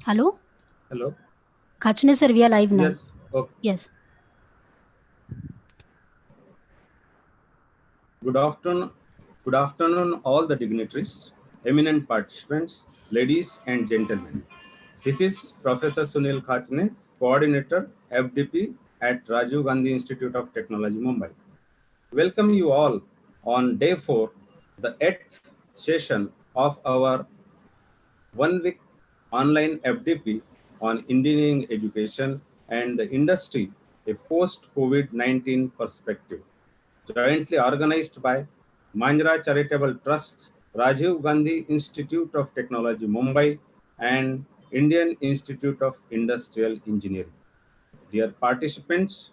Hello? Hello. Khachne sir, we are live now. Yes. Okay. Yes. Good afternoon. Good afternoon, all the dignitaries, eminent participants, ladies and gentlemen. This is Professor Sunil Khachne, Coordinator FDP at Rajiv Gandhi Institute of Technology, Mumbai. Welcome you all on day 4, the 8th session of our 1 week online FDP on engineering education and the industry, a post-COVID-19 perspective, jointly organized by Manjra Charitable Trust, Rajiv Gandhi Institute of Technology, Mumbai, and Indian Institute of Industrial Engineering. Dear participants,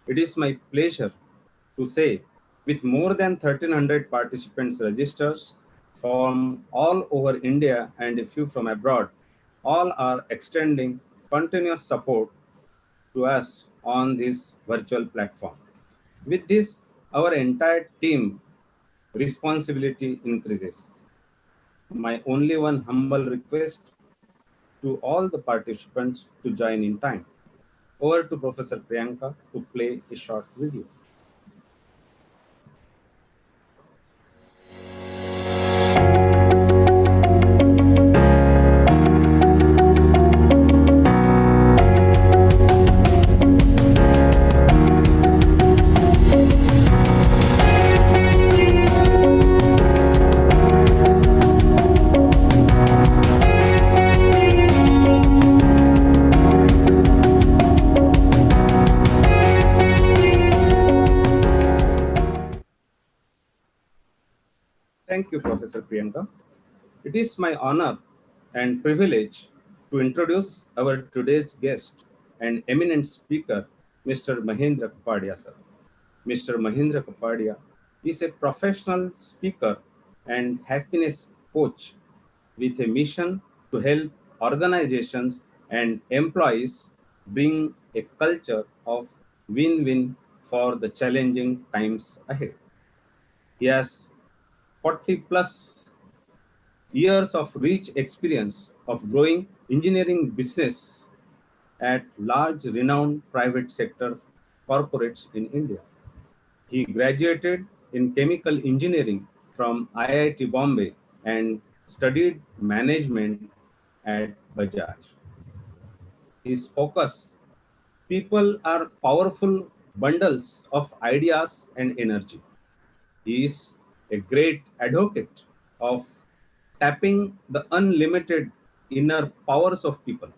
it is my pleasure to say, with more than 1,300 participants registered from all over India and a few from abroad, all are extending continuous support to us on this virtual platform. With this, our entire team responsibility increases. My only one humble request to all the participants to join in time. Over to Professor Priyanka to play a short video. Thank you, Professor Priyanka. It is my honor and privilege to introduce our today's guest and eminent speaker, Mr. Mahendra Kapadia, sir. Mr. Mahendra Kapadia is a professional speaker and happiness coach with a mission to help organizations and employees bring a culture of win-win for the challenging times ahead. He has 40 plus years of rich experience of growing engineering business at large renowned private sector corporates in India. He graduated in chemical engineering from IIT Bombay and studied management at Bajaj. His focus: people are powerful bundles of ideas and energy. He is a great advocate of tapping the unlimited inner powers of people,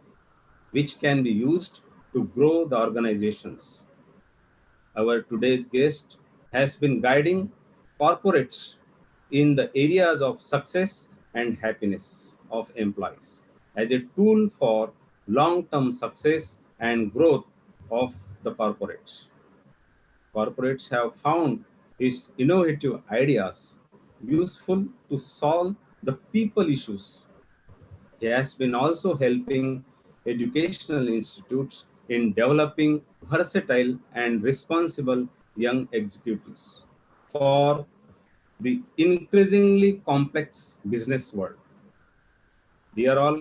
which can be used to grow the organizations. Our today's guest has been guiding corporates in the areas of success and happiness of employees as a tool for long-term success and growth of the corporates. Corporates have found his innovative ideas useful to solve the people issues. He has been also helping educational institutes in developing versatile and responsible young executives for the increasingly complex business world. Dear all,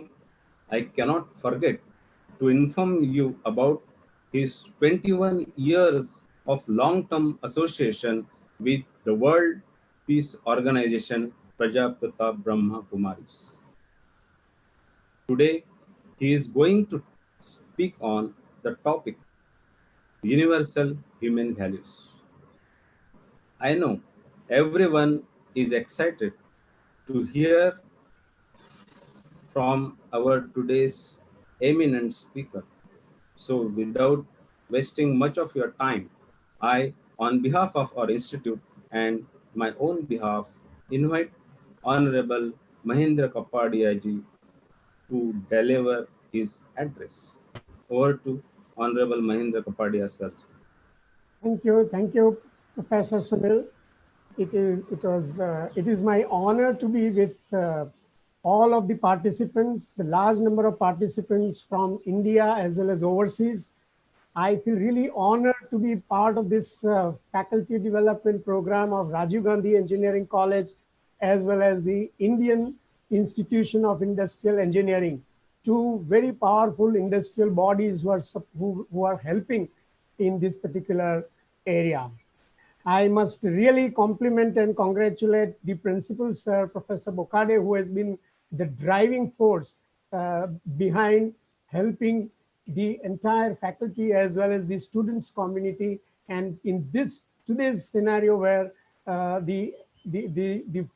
I cannot forget to inform you about his 21 years of long-term association with the World Peace Organization Prajapita Brahma Kumaris. Today, he is going to speak on the topic universal human values. I know everyone is excited to hear from our today's eminent speaker. So, without wasting much of your time, I, on behalf of our institute and my own behalf, invite Honorable Mahendra Kapadia ji to deliver his address. Over to Honorable Mahendra Kapadia sir. Thank you, Professor Sunil. It is my honor to be with all of the participants, the large number of participants from India as well as overseas. I feel really honored to be part of this faculty development program of Rajiv Gandhi Engineering College, as well as the Indian Institution of Industrial Engineering, two very powerful industrial bodies who are helping in this particular area. I must really compliment and congratulate the principal, sir, Professor Bokade, who has been the driving force behind helping the entire faculty as well as the students community. And in this today's scenario where the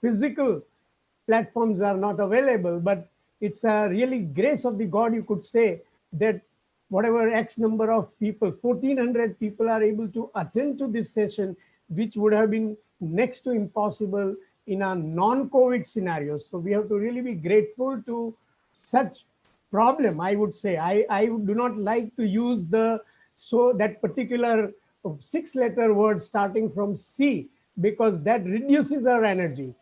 physical platforms are not available, but it's a really grace of the God, you could say, that whatever X number of people, 1400 people are able to attend to this session, which would have been next to impossible in a non-COVID scenario. So we have to really be grateful to such problem, I would say. I do not like to use that particular 6-letter word starting from C, because that reduces our energy.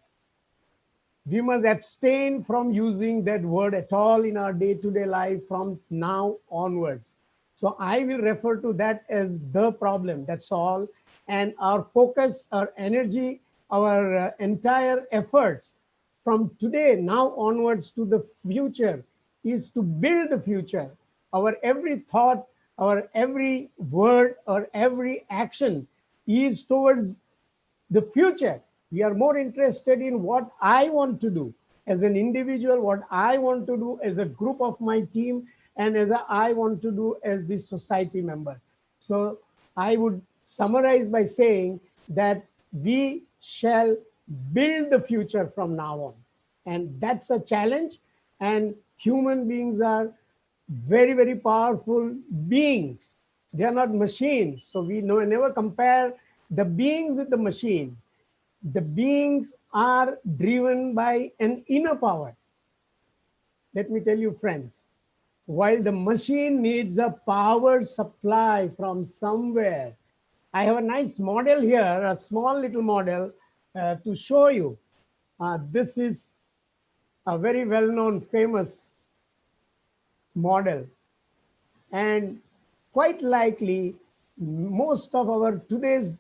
We must abstain from using that word at all in our day-to-day life from now onwards. So I will refer to that as the problem, that's all. And our focus, our energy, our entire efforts from today, now onwards to the future is to build the future. Our every thought, our every word, or every action is towards the future. We are more interested in what I want to do as an individual, what I want to do as a group of my team, and I want to do as the society member. So I would summarize by saying that we shall build the future from now on. And that's a challenge. And human beings are very, very powerful beings. They are not machines. So we never compare the beings with the machine. The beings are driven by an inner power. Let me tell you, friends, while the machine needs a power supply from somewhere, I have a nice model here, a small little model to show you. This is a very well-known, famous model. And quite likely, most of our today's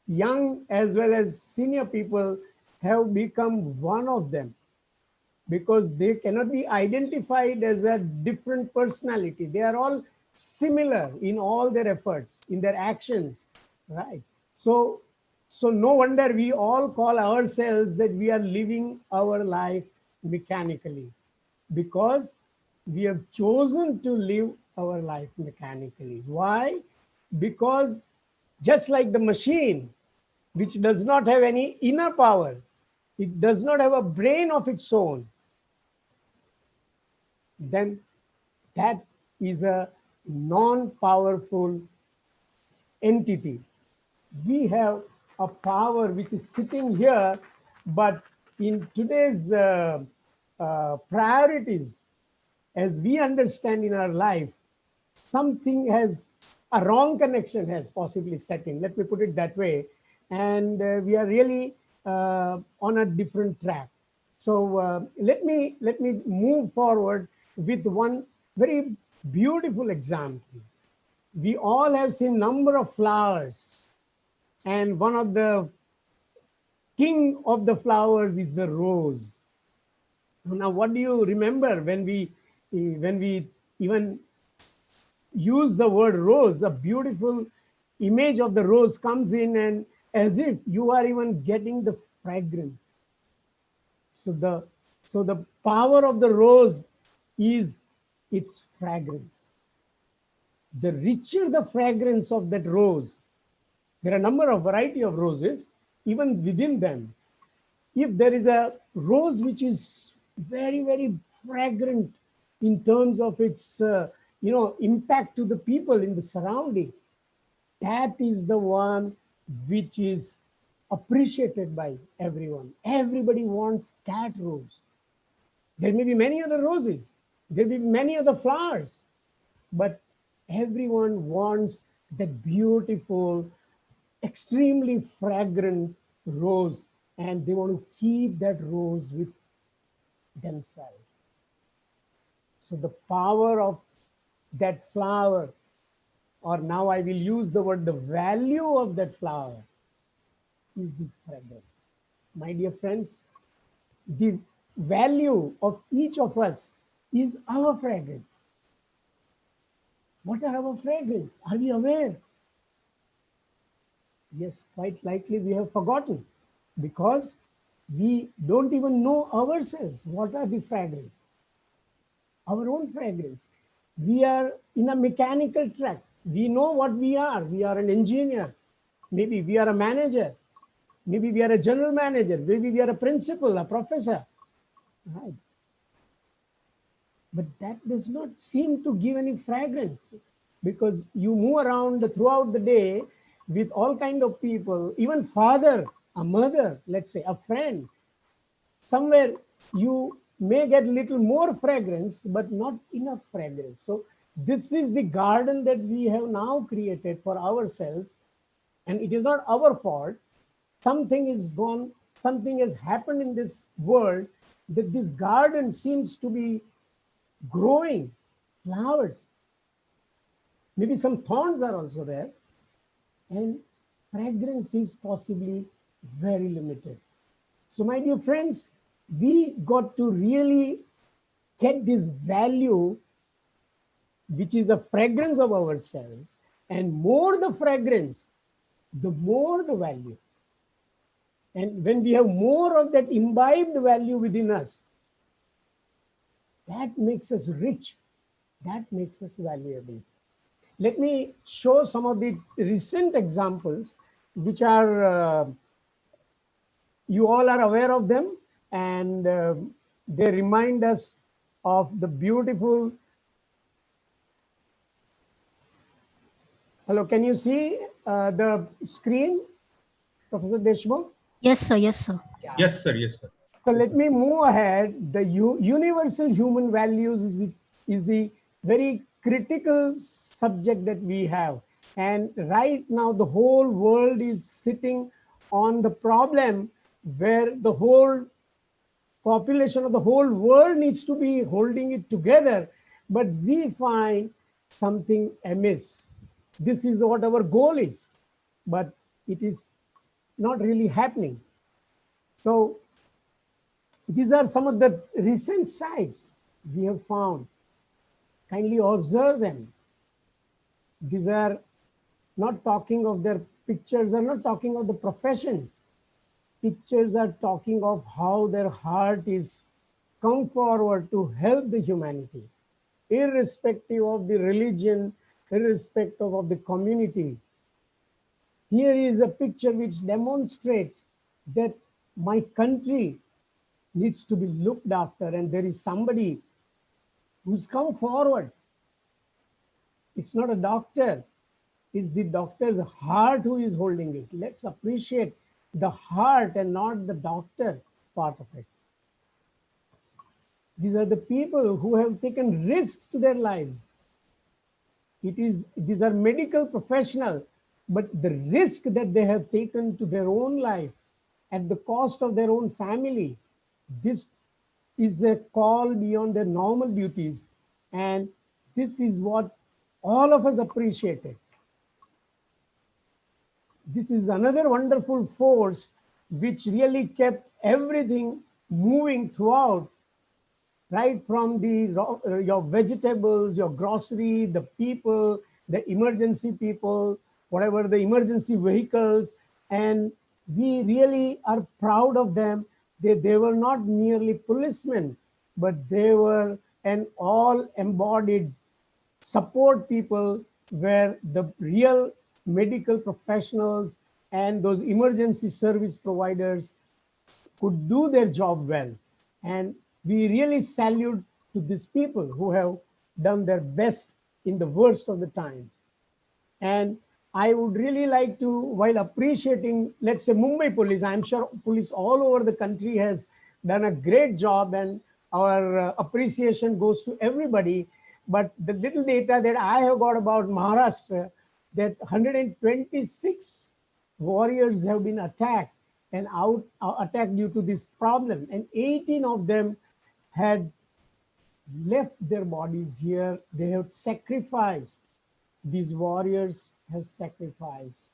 young as well as senior people have become one of them, because they cannot be identified as a different personality. They are all similar in all their efforts, in their actions, right? So no wonder we all call ourselves that we are living our life mechanically, because we have chosen to live our life mechanically. Why? Because just like the machine, which does not have any inner power, it does not have a brain of its own, then that is a non-powerful entity. We have a power which is sitting here, but in today's priorities, as we understand in our life, something has, a wrong connection has possibly set in. Let me put it that way. And we are really on a different track. So let me move forward with one very beautiful example. We all have seen number of flowers, and one of the king of the flowers is the rose. Now, what do you remember when we even use the word rose? A beautiful image of the rose comes in, and as if you are even getting the fragrance. So the power of the rose is its fragrance. The richer the fragrance of that rose, there are a number of variety of roses, even within them. If there is a rose which is very, very fragrant in terms of its impact to the people in the surrounding, that is the one which is appreciated by everyone. Everybody wants that rose. There may be many other roses, there may be many other flowers, but everyone wants that beautiful, extremely fragrant rose, and they want to keep that rose with themselves. So the power of that flower, or now I will use the word, the value of that flower, is the fragrance. My dear friends, the value of each of us is our fragrance. What are our fragrance? Are we aware? Yes, quite likely we have forgotten, because we don't even know ourselves. What are the fragrance? Our own fragrance. We are in a mechanical track. We know what we are. We are an engineer. Maybe we are a manager. Maybe we are a general manager. Maybe we are a principal, a professor. Right. But that does not seem to give any fragrance, because you move around throughout the day with all kind of people, even father, a mother, let's say, a friend. Somewhere you may get little more fragrance, but not enough fragrance. So this is the garden that we have now created for ourselves, and it is not our fault. Something is gone, something has happened in this world, that this garden seems to be growing flowers. Maybe some thorns are also there, and fragrance is possibly very limited. So, my dear friends, we got to really get this value, which is a fragrance of ourselves, and more the fragrance, the more the value. And when we have more of that imbibed value within us, that makes us rich, that makes us valuable. Let me show some of the recent examples, which are, you all are aware of them, and they remind us of the beautiful. Hello, can you see the screen, Professor Deshmukh? Yes, sir. Yes, sir. Yes, sir. Yes, sir. So let me move ahead. The universal human values is the very critical subject that we have. And right now, the whole world is sitting on the problem where the whole population of the whole world needs to be holding it together, but we find something amiss. This is what our goal is, but it is not really happening. So these are some of the recent sites we have found. Kindly observe them. These are not talking of their pictures, are not talking of the professions. Pictures are talking of how their heart is come forward to help the humanity, irrespective of the religion, irrespective of the community. Here is a picture which demonstrates that my country needs to be looked after, and there is somebody who's come forward. It's not a doctor, it's the doctor's heart who is holding it. Let's appreciate the heart and not the doctor part of it. These are the people who have taken risks to their lives. These are medical professionals, but the risk that they have taken to their own life at the cost of their own family, this is a call beyond their normal duties. And this is what all of us appreciated. This is another wonderful force which really kept everything moving throughout, right from your vegetables, your grocery, the people, the emergency people, whatever the emergency vehicles, and we really are proud of them. They were not merely policemen, but they were an all embodied support people, where the real medical professionals and those emergency service providers could do their job well. And we really salute to these people who have done their best in the worst of the time. And I would really like to, while appreciating, let's say, Mumbai police, I'm sure police all over the country has done a great job, and our appreciation goes to everybody. But the little data that I have got about Maharashtra, that 126 warriors have been attacked and attacked due to this problem, and 18 of them had left their bodies here. They have sacrificed. These warriors have sacrificed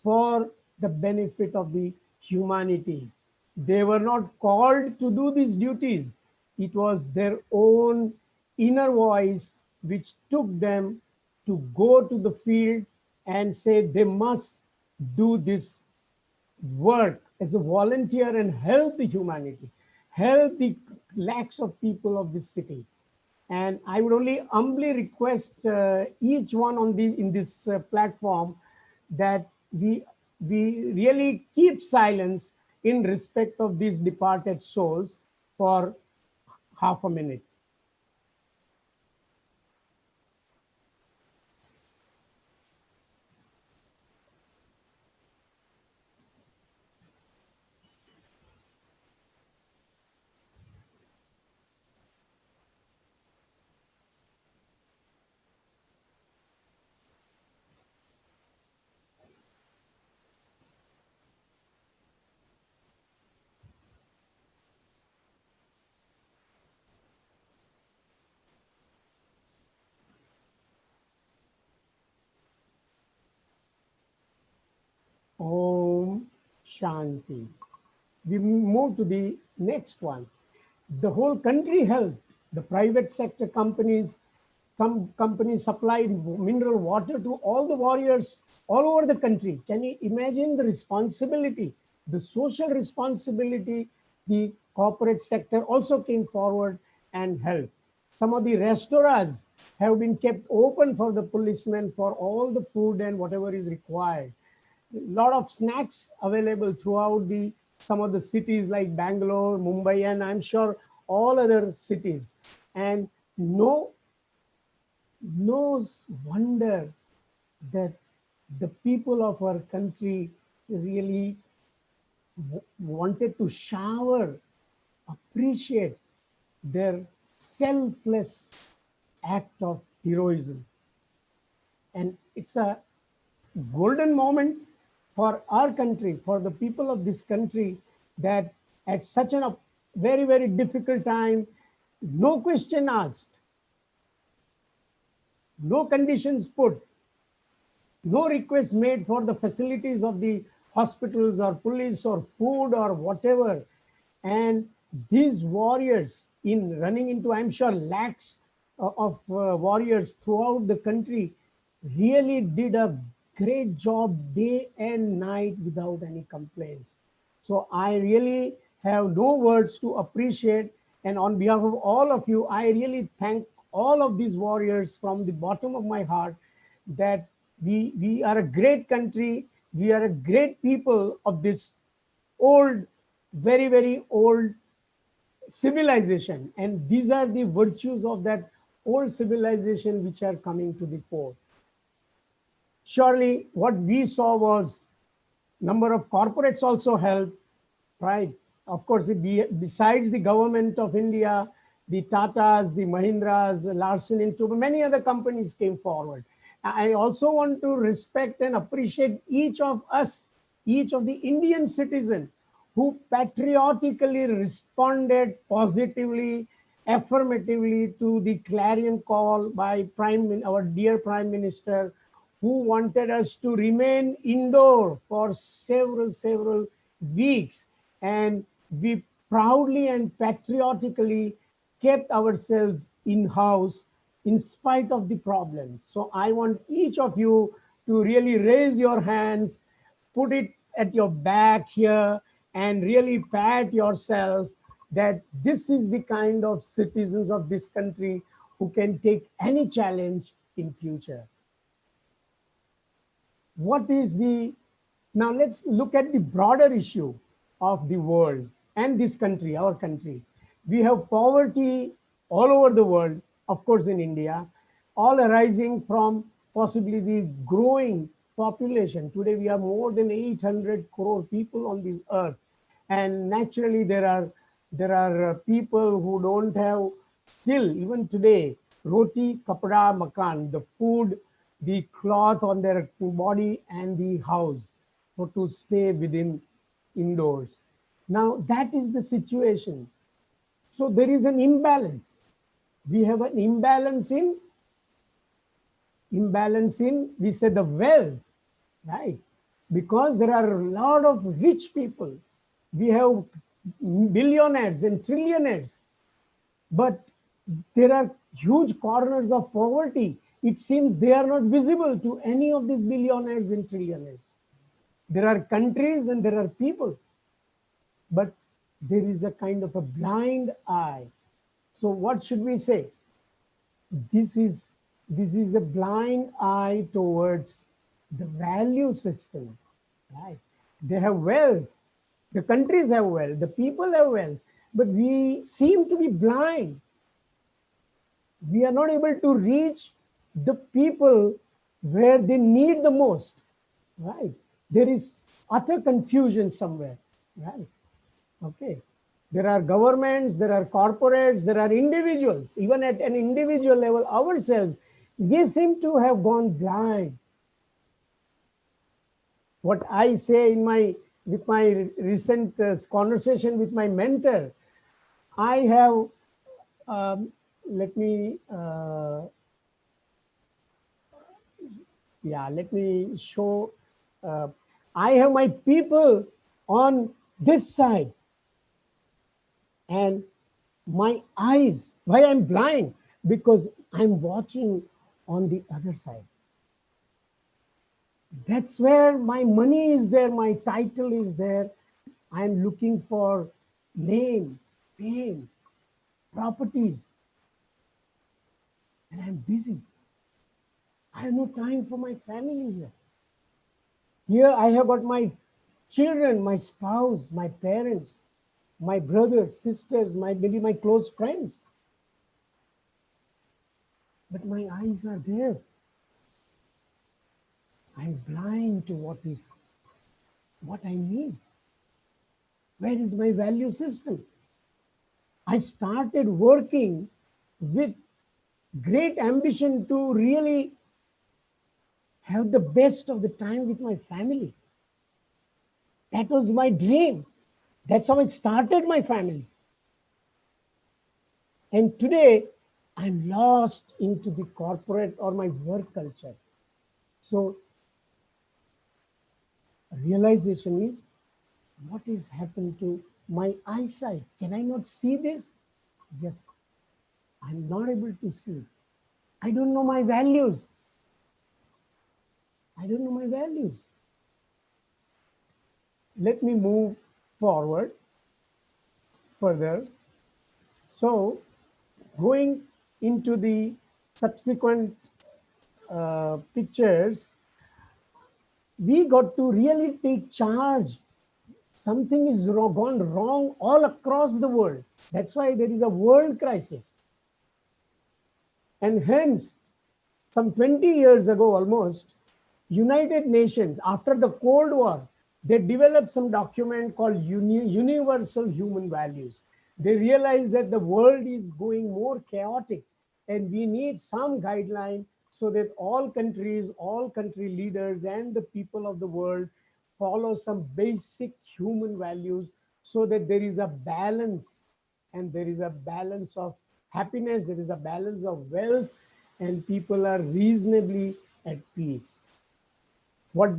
for the benefit of the humanity. They were not called to do these duties. It was their own inner voice which took them to go to the field and say they must do this work as a volunteer and help the humanity, help the lakhs of people of this city. And I would only humbly request each one on the in this platform that we really keep silence in respect of these departed souls for half a minute. Om Shanti. We move to the next one. The whole country helped. The private sector companies, some companies supplied mineral water to all the warriors all over the country. Can you imagine the responsibility, the social responsibility? The corporate sector also came forward and helped. Some of the restaurants have been kept open for the policemen for all the food and whatever is required. Lot of snacks available throughout the some of the cities like Bangalore, Mumbai, and I'm sure all other cities. And no wonder that the people of our country really wanted to shower, appreciate their selfless act of heroism. And it's a golden moment for our country, for the people of this country, that at such a very, very difficult time, no question asked, no conditions put, no requests made for the facilities of the hospitals or police or food or whatever. And these warriors, in running into, I'm sure, lakhs of warriors throughout the country, really did a great job day and night without any complaints. So I really have no words to appreciate. And on behalf of all of you, I really thank all of these warriors from the bottom of my heart, that we are a great country. We are a great people of this old, very, very old civilization. And these are the virtues of that old civilization which are coming to the fore. Surely what we saw was number of corporates also helped, right? Of course, besides the government of India, the Tatas, the Mahindras, Larsen and Toubro, many other companies came forward. I also want to respect and appreciate each of us, each of the Indian citizens who patriotically responded positively, affirmatively to the clarion call by our dear Prime Minister, who wanted us to remain indoor for several weeks. And we proudly and patriotically kept ourselves in-house in spite of the problems. So I want each of you to really raise your hands, put it at your back here, and really pat yourself that this is the kind of citizens of this country who can take any challenge in future. What is the, now let's look at the broader issue of the world and this country, our country. We have poverty all over the world, of course in India, all arising from possibly the growing population. Today we have more than 800 crore people on this earth. And naturally there are people who don't have still, even today, roti, kapda, makan, the food, the cloth on their body and the house for to stay within indoors. Now that is the situation. So there is an imbalance. We have an imbalance in, we say the wealth, right? Because there are a lot of rich people, We have billionaires and trillionaires, but there are huge corners of poverty. It seems they are not visible to any of these billionaires and trillionaires. There are countries and there are people, but there is a kind of a blind eye. So what should we say? This is a blind eye towards the value system, right? They have wealth, the countries have wealth, the people have wealth, but we seem to be blind. We are not able to reach the people where they need the most, right? There is utter confusion somewhere, right? Okay. There are governments, there are corporates, there are individuals. Even at an individual level, ourselves, we seem to have gone blind. What I say with my recent conversation with my mentor, I have, let me show. I have my people on this side, and my eyes, why I'm blind? Because I'm watching on the other side. That's where my money is there, my title is there. I'm looking for name, fame, properties, and I'm busy. I have no time for my family here. Here I have got my children, my spouse, my parents, my brothers, sisters, maybe my close friends. But my eyes are there. I'm blind to what I need. Where is my value system? I started working with great ambition to really have the best of the time with my family. That was my dream. That's how I started my family. And today, I'm lost into the corporate or my work culture. So, realization is, what is happened to my eyesight? Can I not see this? Yes, I'm not able to see. I don't know my values. I don't know my values. Let me move forward further. So, going into the subsequent pictures, we got to really take charge. Something is gone wrong all across the world. That's why there is a world crisis. And hence, some 20 years ago almost, United Nations, after the Cold War, they developed some document called Universal Human Values. They realized that the world is going more chaotic and we need some guideline so that all countries, all country leaders and the people of the world follow some basic human values so that there is a balance, and there is a balance of happiness, there is a balance of wealth, and people are reasonably at peace. What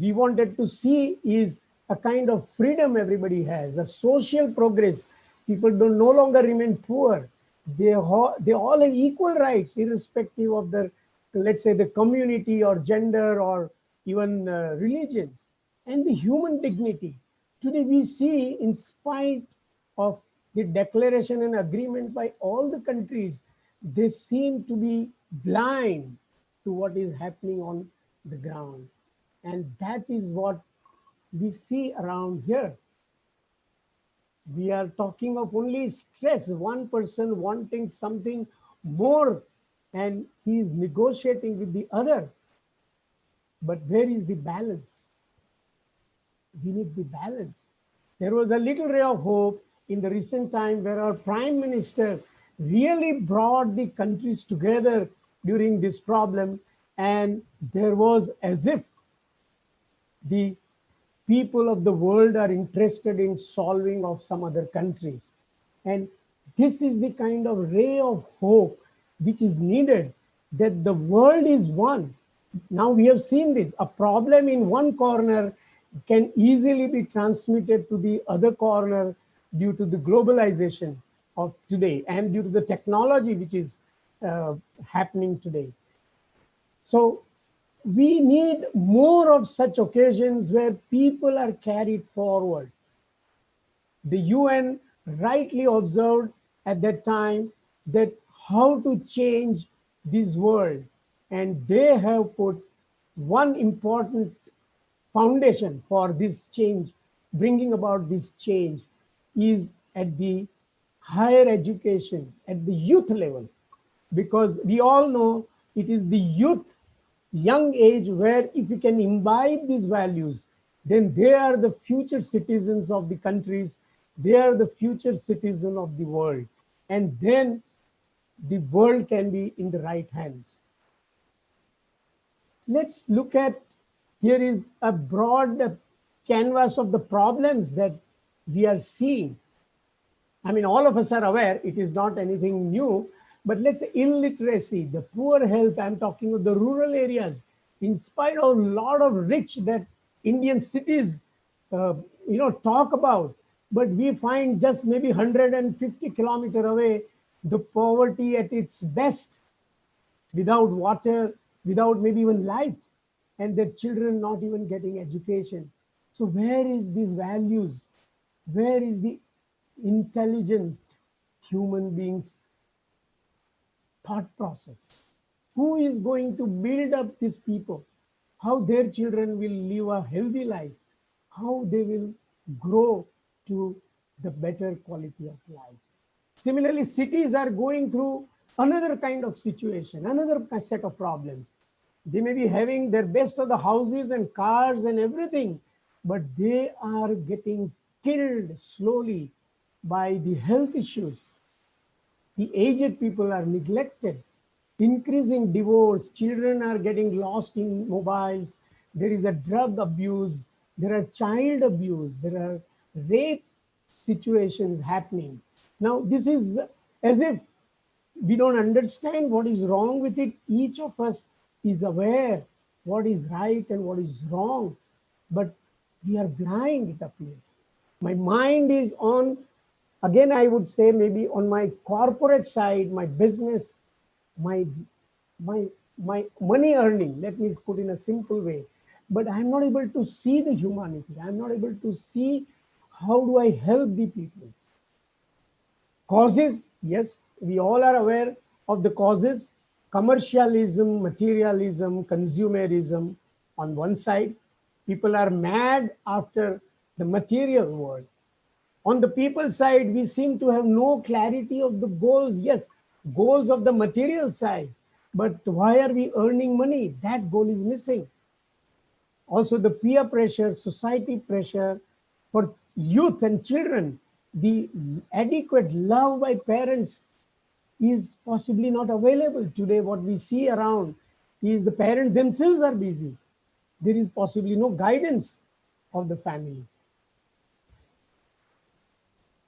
we wanted to see is a kind of freedom everybody has, a social progress. People don't no longer remain poor. They all have equal rights, irrespective of the, let's say, the community or gender or even religions, and the human dignity. Today we see, in spite of the declaration and agreement by all the countries, they seem to be blind to what is happening on the ground. And that is what we see around here. We are talking of only stress, one person wanting something more and he is negotiating with the other. But where is the balance? We need the balance. There was a little ray of hope in the recent time where our Prime Minister really brought the countries together during this problem, and there was as if the people of the world are interested in solving of some other countries. And this is the kind of ray of hope which is needed, that the world is one. Now we have seen this, a problem in one corner can easily be transmitted to the other corner due to the globalization of today and due to the technology which is happening today. So we need more of such occasions where people are carried forward. The UN rightly observed at that time that how to change this world, and they have put one important foundation for this change, bringing about this change, is at the higher education, at the youth level, because we all know it is the youth, young age, where if you can imbibe these values, then they are the future citizens of the countries, they are the future citizen of the world, and then the world can be in the right hands. Let's look at, here is a broad canvas of the problems that we are seeing. I mean, all of us are aware, it is not anything new, but let's say illiteracy, the poor health, I'm talking of the rural areas, in spite of a lot of rich that Indian cities, talk about, but we find just maybe 150 kilometers away, the poverty at its best, without water, without maybe even light, and their children not even getting education. So where is these values? Where is the intelligent human beings thought process? Who is going to build up these people? How their children will live a healthy life? How they will grow to the better quality of life? Similarly, cities are going through another kind of situation, another set of problems. They may be having their best of the houses and cars and everything, but they are getting killed slowly by the health issues. The aged people are neglected, increasing divorce, children are getting lost in mobiles, there is a drug abuse, there are child abuse, there are rape situations happening. Now, this is as if we don't understand what is wrong with it. Each of us is aware what is right and what is wrong, but we are blind, it appears. My mind is on, again, I would say maybe on my corporate side, my business, my my my money earning, let me put in a simple way, but I'm not able to see the humanity. I'm not able to see how do I help the people. Causes, yes, we all are aware of the causes: commercialism, materialism, consumerism. On one side, people are mad after the material world. On the people side, we seem to have no clarity of the goals. Yes, goals of the material side, but why are we earning money? That goal is missing. Also, the peer pressure, society pressure for youth and children, the adequate love by parents is possibly not available today. What we see around is the parents themselves are busy. There is possibly no guidance of the family.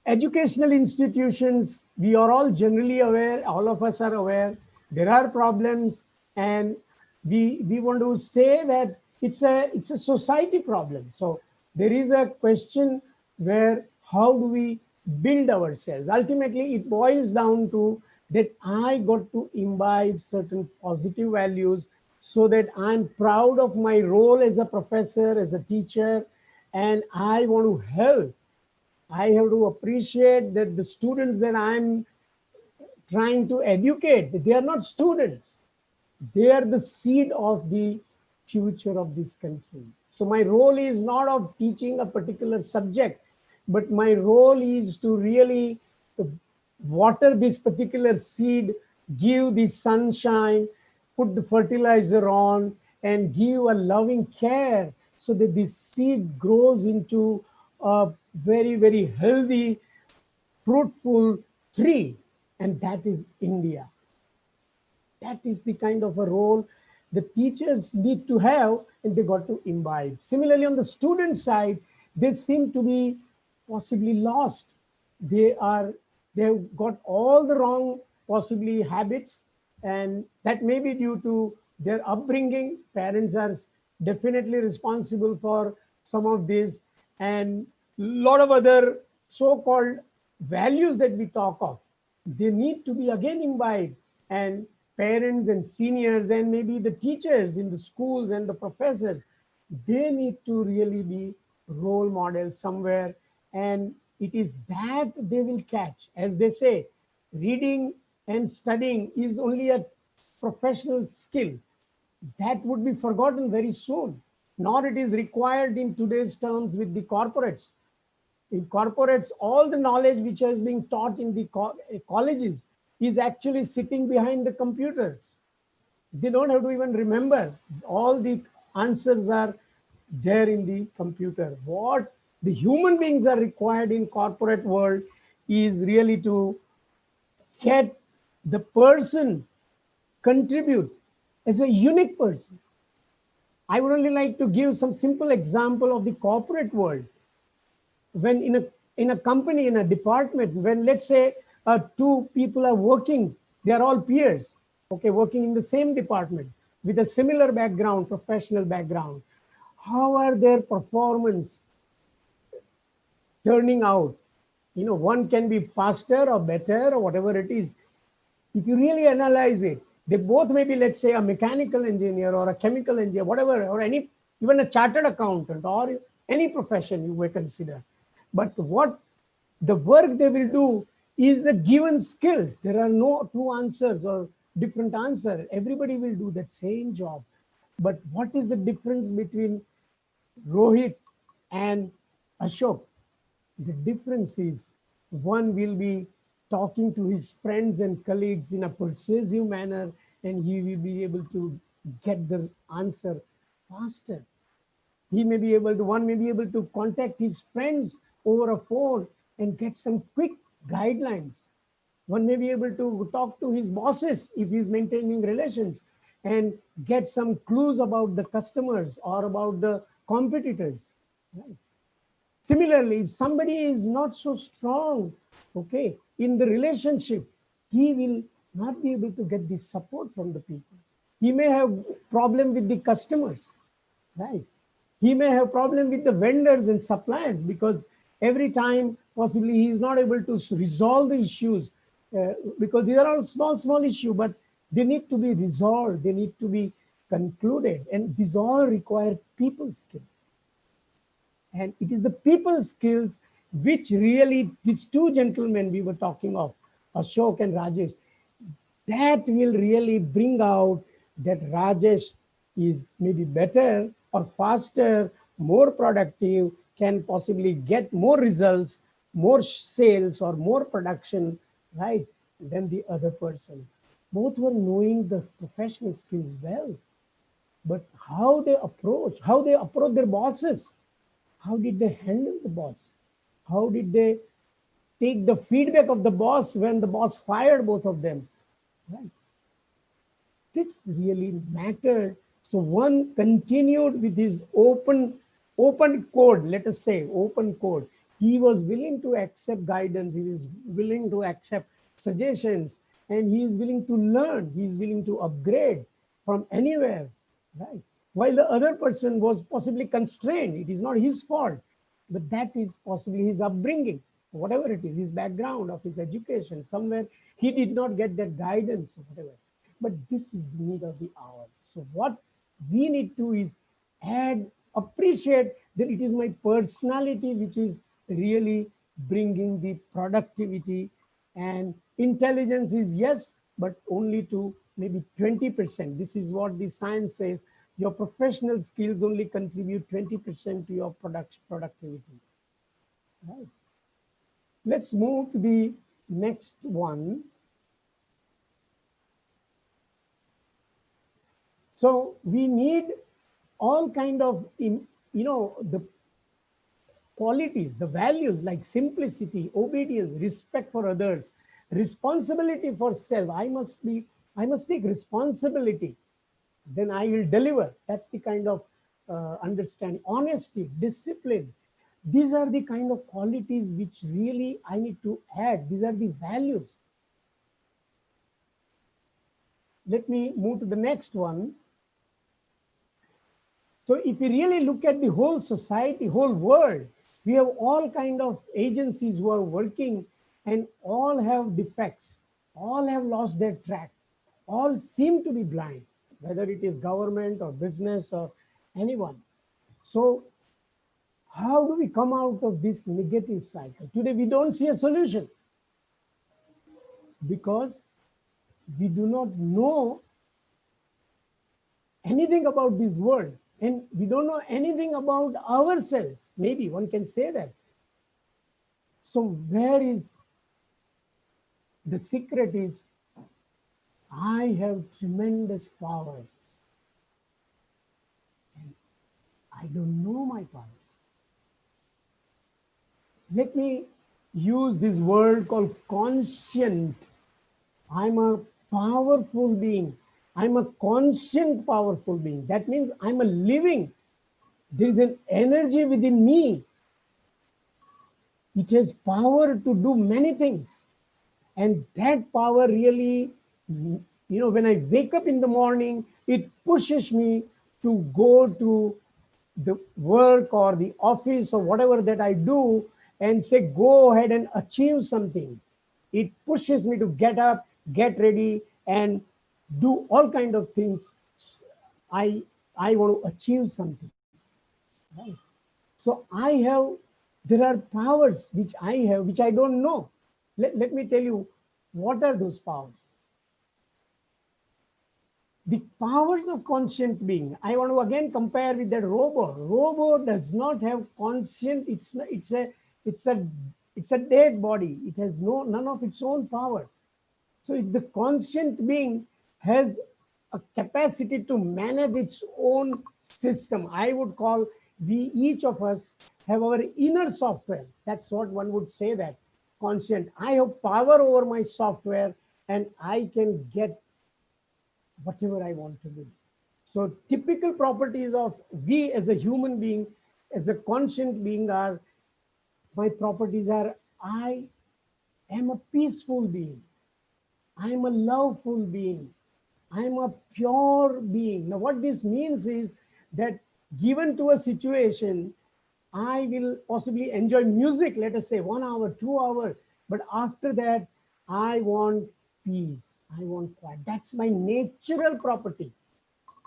Educational institutions, we are all generally aware, all of us are aware, there are problems, and we want to say that it's a society problem. So there is a question where how do we build ourselves? Ultimately, it boils down to that I got to imbibe certain positive values so that I'm proud of my role as a professor, as a teacher, and I want to help. I have to appreciate that the students that I'm trying to educate, they are not students. They are the seed of the future of this country. So my role is not of teaching a particular subject, but my role is to really water this particular seed, give the sunshine, put the fertilizer on, and give a loving care so that this seed grows into a very, very healthy, fruitful tree. And that is India. That is the kind of a role the teachers need to have, and they got to imbibe. Similarly, on the student side, they seem to be possibly lost. They've got all the wrong possibly habits, and that may be due to their upbringing. Parents are definitely responsible for some of this, and a lot of other so-called values that we talk of, they need to be again imbibed, and parents and seniors and maybe the teachers in the schools and the professors, they need to really be role models somewhere, and it is that they will catch. As they say, reading and studying is only a professional skill that would be forgotten very soon, nor it is required in today's terms with the corporates. In corporates, all the knowledge which is being taught in the colleges is actually sitting behind the computers. They don't have to even remember. All the answers are there in the computer. What the human beings are required in corporate world is really to get the person contribute as a unique person. I would only like to give some simple example of the corporate world. When in a company, in a department, when let's say two people are working, they are all peers, okay, working in the same department with a similar background, professional background. How are their performance turning out? You know, one can be faster or better or whatever it is. If you really analyze it, they both may be, let's say, a mechanical engineer or a chemical engineer, whatever, or any, even a chartered accountant or any profession you may consider. But what the work they will do is a given skills. There are no two answers or different answer. Everybody will do that same job. But what is the difference between Rohit and Ashok? The difference is one will be talking to his friends and colleagues in a persuasive manner, and he will be able to get the answer faster. He may be able to, one may be able to contact his friends over a phone and get some quick guidelines. One may be able to talk to his bosses if he's maintaining relations and get some clues about the customers or about the competitors. Right? Similarly, if somebody is not so strong, okay, in the relationship, he will not be able to get the support from the people. He may have problem with the customers, right? He may have problem with the vendors and suppliers, because every time possibly he is not able to resolve the issues, because these are all small issues, but they need to be resolved, they need to be concluded, and these all require people skills. And it is the people skills which really, these two gentlemen we were talking of, Ashok and Rajesh, that will really bring out that Rajesh is maybe better or faster, more productive, can possibly get more results, more sales or more production, right, than the other person. Both were knowing the professional skills well, but how they approach their bosses, how did they handle the boss? How did they take the feedback of the boss when the boss fired both of them? Right. This really mattered. So one continued with his open code, let us say, open code. He was willing to accept guidance. He was willing to accept suggestions, and he is willing to learn. He is willing to upgrade from anywhere, right? While the other person was possibly constrained. It is not his fault, but that is possibly his upbringing, whatever it is, his background of his education. Somewhere he did not get that guidance or whatever. But this is the need of the hour. So what we need to is appreciate that it is my personality which is really bringing the productivity, and intelligence is yes, but only to maybe 20%. This is what the science says. Your professional skills only contribute 20% to your productivity. Right. Let's move to the next one. So we need all kind of, the qualities, the values like simplicity, obedience, respect for others, responsibility for self. I must take responsibility, then I will deliver. That's the kind of understanding. Honesty, discipline. These are the kind of qualities which really I need to add. These are the values. Let me move to the next one. So if you really look at the whole society, whole world, we have all kind of agencies who are working and all have defects, all have lost their track, all seem to be blind, whether it is government or business or anyone. So how do we come out of this negative cycle? Today we don't see a solution because we do not know anything about this world, and we don't know anything about ourselves. Maybe one can say that. So where is the secret? Is I have tremendous powers and I don't know my powers. Let me use this word called conscient. I'm a powerful being. I'm a conscient powerful being. That means I'm a living. There is an energy within me. It has power to do many things. And that power really, when I wake up in the morning, it pushes me to go to the work or the office or whatever that I do and say, go ahead and achieve something. It pushes me to get up, get ready, and do all kind of things. I want to achieve something. Right? So there are powers which I have, which I don't know. Let me tell you, what are those powers? The powers of conscient being. I want to again compare with that robo. Robo does not have conscient. It's a dead body. It has none of its own power. So it's the conscient being has a capacity to manage its own system. I would call each of us have our inner software. That's what one would say, that conscient. I have power over my software and I can get whatever I want to do. So typical properties of we as a human being, as a conscient being are, my properties are, I am a peaceful being. I am a loveful being. I am a pure being. Now what this means is that given to a situation, I will possibly enjoy music, let us say 1 hour, 2 hours, but after that, I want peace. I want quiet. That's my natural property.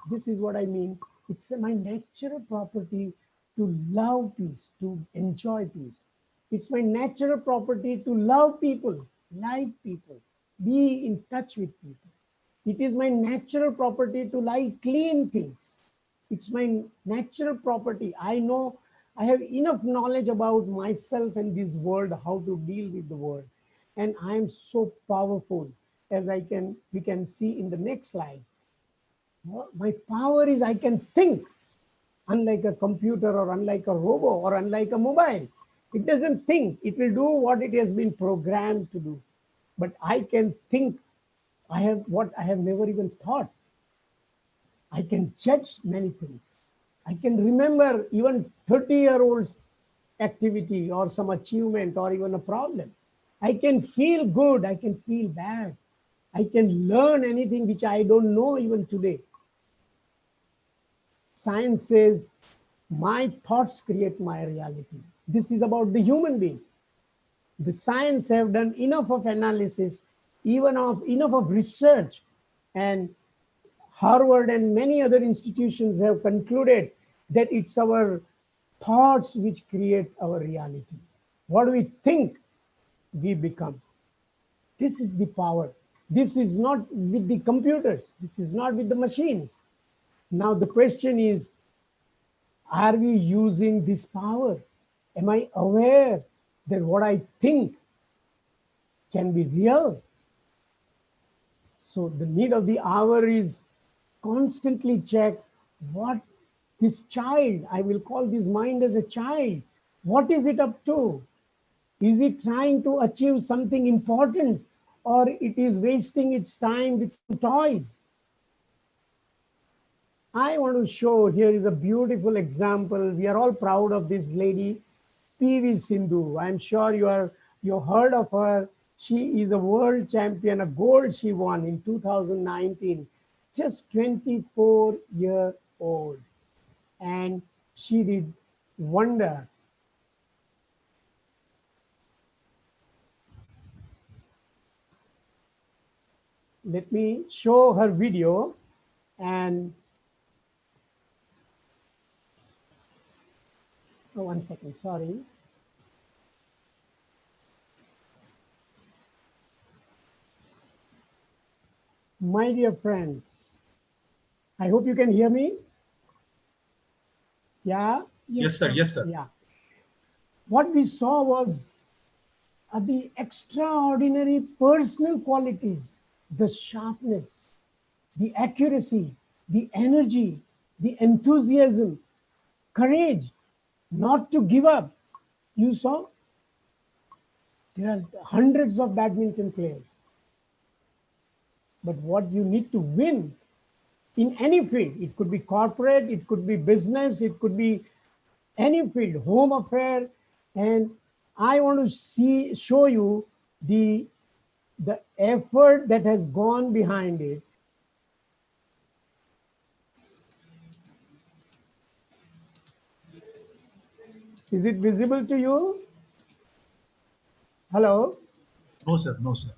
This is what I mean. It's my natural property to love peace, to enjoy peace. It's my natural property to love people, like people, be in touch with people. It is my natural property to like clean things. It's my natural property. I know I have enough knowledge about myself and this world, how to deal with the world. And I am so powerful, as we can see in the next slide. My power is I can think, unlike a computer or unlike a robot or unlike a mobile. It doesn't think. It will do what it has been programmed to do. But I can think. I have what I have never even thought. I can judge many things. I can remember even 30-year-old's activity or some achievement or even a problem. I can feel good. I can feel bad. I can learn anything which I don't know even today. Science says my thoughts create my reality. This is about the human being. The science have done enough of analysis, enough of research, and Harvard and many other institutions have concluded that it's our thoughts which create our reality. What we think, we become. This is the power. This is not with the computers. This is not with the machines. Now the question is, are we using this power? Am I aware that what I think can be real? So the need of the hour is constantly check what this child, I will call this mind as a child, what is it up to? Is it trying to achieve something important, or it is wasting its time with some toys? I want to show, here is a beautiful example. We are all proud of this lady, PV Sindhu. I'm sure you heard of her. She is a world champion, a gold she won in 2019, just 24-year-old. and she did wonder. Let me show her video. And oh, 1 second, sorry. My dear friends, I hope you can hear me. Yeah, Yes, sir. Yes, sir. yeah. What we saw was the extraordinary personal qualities, the sharpness, the accuracy, the energy, the enthusiasm, courage, not to give up. You saw there are hundreds of badminton players. But what you need to win in any field, it could be corporate, it could be business, it could be any field, home affair. And I want to show you the effort that has gone behind it. Is it visible to you? Hello? No, sir. No, sir.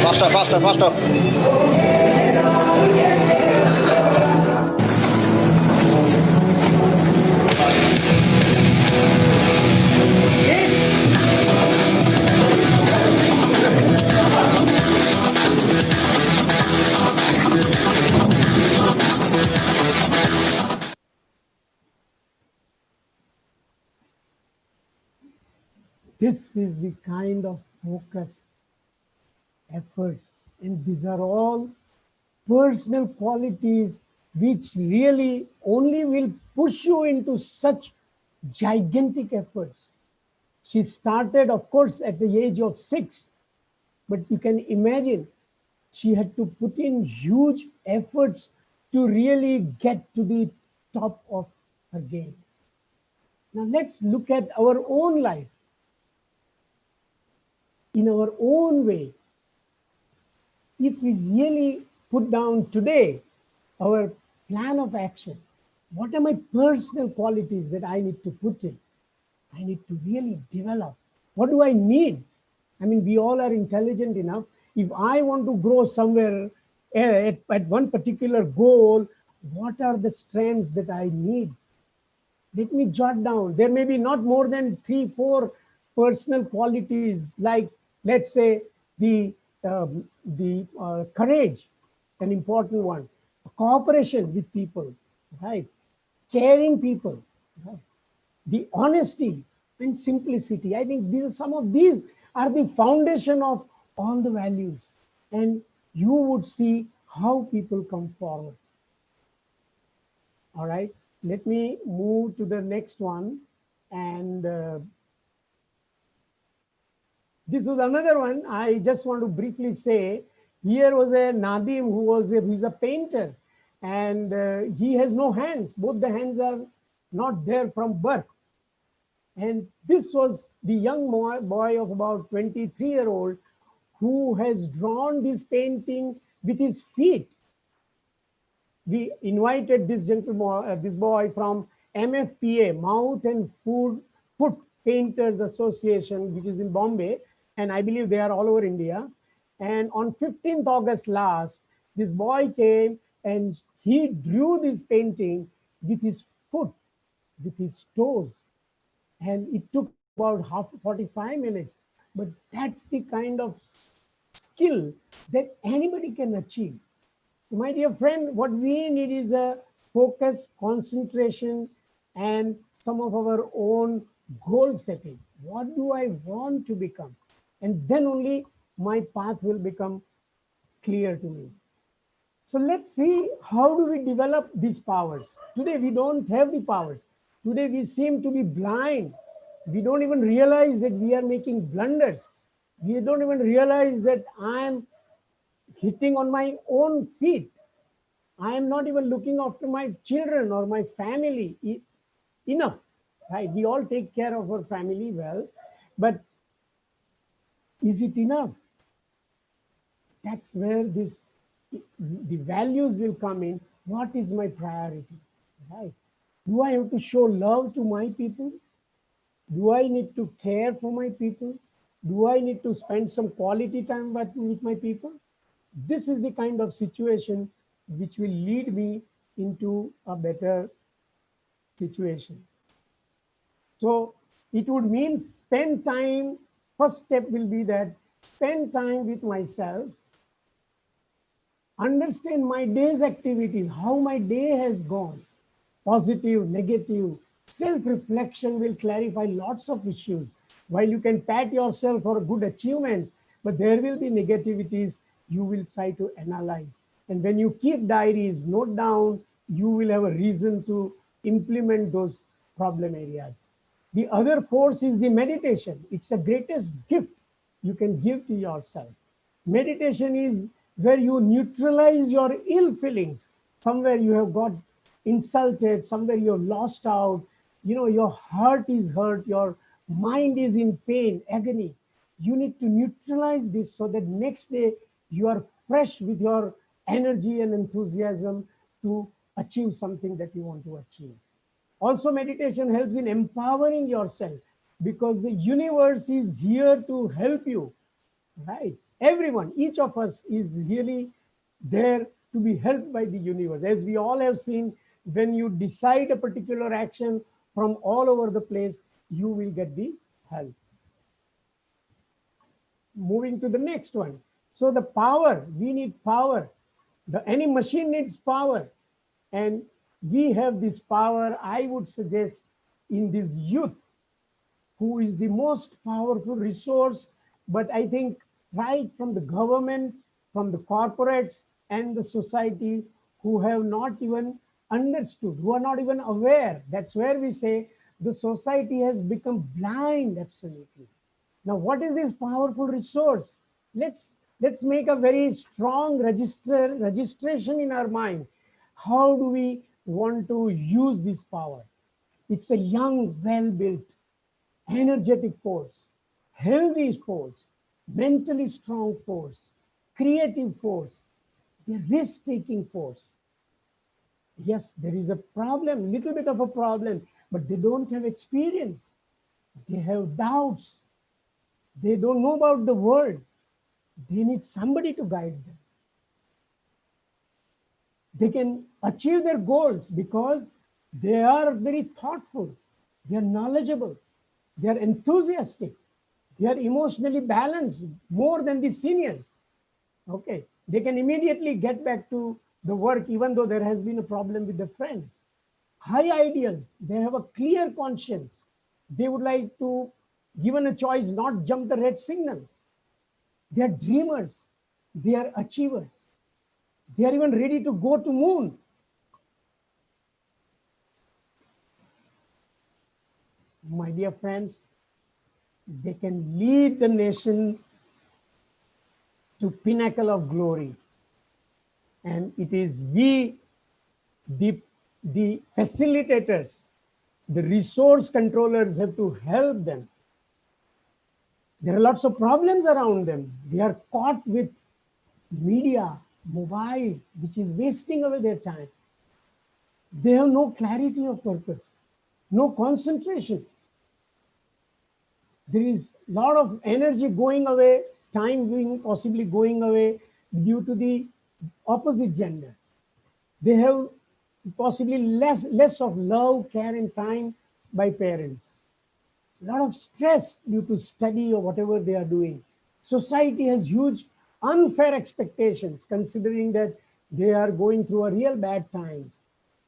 Faster, faster, faster. This is the kind of focus, efforts, and these are all personal qualities which really only will push you into such gigantic efforts. She started, of course, at the age of 6, but you can imagine she had to put in huge efforts to really get to the top of her game. Now let's look at our own life. In our own way, if we really put down today our plan of action, what are my personal qualities that I need to put in? I need to really develop. What do I need? I mean, we all are intelligent enough. If I want to grow somewhere at one particular goal, what are the strengths that I need? Let me jot down. There may be not more than 3-4 personal qualities, like let's say the courage, an important one, cooperation with people, right? Caring people, right? The honesty and simplicity. I think some of these are the foundation of all the values, and you would see how people come forward. All right, let me move to the next one. And this was another one. I just want to briefly say, here was a Nadim who's a painter, and he has no hands. Both the hands are not there from birth. And this was the young boy of about 23-year-old who has drawn this painting with his feet. We invited this gentleman, this boy from MFPA, Mouth and Foot Painters Association, which is in Bombay, and I believe they are all over India. And on 15th August last, this boy came and he drew this painting with his foot, with his toes. And it took about 45 minutes. But that's the kind of skill that anybody can achieve. So my dear friend, what we need is a focus, concentration, and some of our own goal setting. What do I want to become? And then only my path will become clear to me. So let's see, how do we develop these powers? Today we don't have the powers. Today we seem to be blind. We don't even realize that we are making blunders. We don't even realize that I'm hitting on my own feet. I am not even looking after my children or my family enough, right? We all take care of our family well, but is it enough? That's where the values will come in. What is my priority, right? Do I have to show love to my people? Do I need to care for my people? Do I need to spend some quality time with my people? This is the kind of situation which will lead me into a better situation. So it would mean spend time. First step will be that spend time with myself, understand my day's activities, how my day has gone, positive, negative. Self-reflection will clarify lots of issues. While you can pat yourself for good achievements, but there will be negativities you will try to analyze. And when you keep diaries, note down, you will have a reason to implement those problem areas. The other force is the meditation. It's the greatest gift you can give to yourself. Meditation is where you neutralize your ill feelings. Somewhere you have got insulted, somewhere you're lost out, your heart is hurt, your mind is in pain, agony. You need to neutralize this so that next day you are fresh with your energy and enthusiasm to achieve something that you want to achieve. Also, meditation helps in empowering yourself because the universe is here to help you, right? Everyone, each of us is really there to be helped by the universe. As we all have seen, when you decide a particular action from all over the place, you will get the help. Moving to the next one. So the power, we need power. Any machine needs power. And we have this power, I would suggest, in this youth, who is the most powerful resource. But I think right from the government, from the corporates and the society, who have not even understood, who are not even aware. That's where we say the society has become blind, absolutely. Now, what is this powerful resource? Let's make a very strong registration in our mind. How do we want to use this power? It's a young, well-built, energetic force, healthy force, mentally strong force, creative force, a risk-taking force. Yes, there is a problem, little bit of a problem, but they don't have experience. They have doubts. They don't know about the world. They need somebody to guide them. They can achieve their goals because they are very thoughtful. They are knowledgeable. They are enthusiastic. They are emotionally balanced more than the seniors. Okay, they can immediately get back to the work even though there has been a problem with the friends. High ideals, they have a clear conscience. They would like to, given a choice, not jump the red signals. They are dreamers. They are achievers. They are even ready to go to moon. My dear friends, they can lead the nation to pinnacle of glory. And it is we, the facilitators, the resource controllers, have to help them. There are lots of problems around them. They are caught with media, mobile, which is wasting away their time. They have no clarity of purpose, no concentration. There is a lot of energy going away, time being possibly going away due to the opposite gender. They have possibly less of love, care, and time by parents. A lot of stress due to study or whatever they are doing. Society has huge unfair expectations considering that they are going through a real bad times.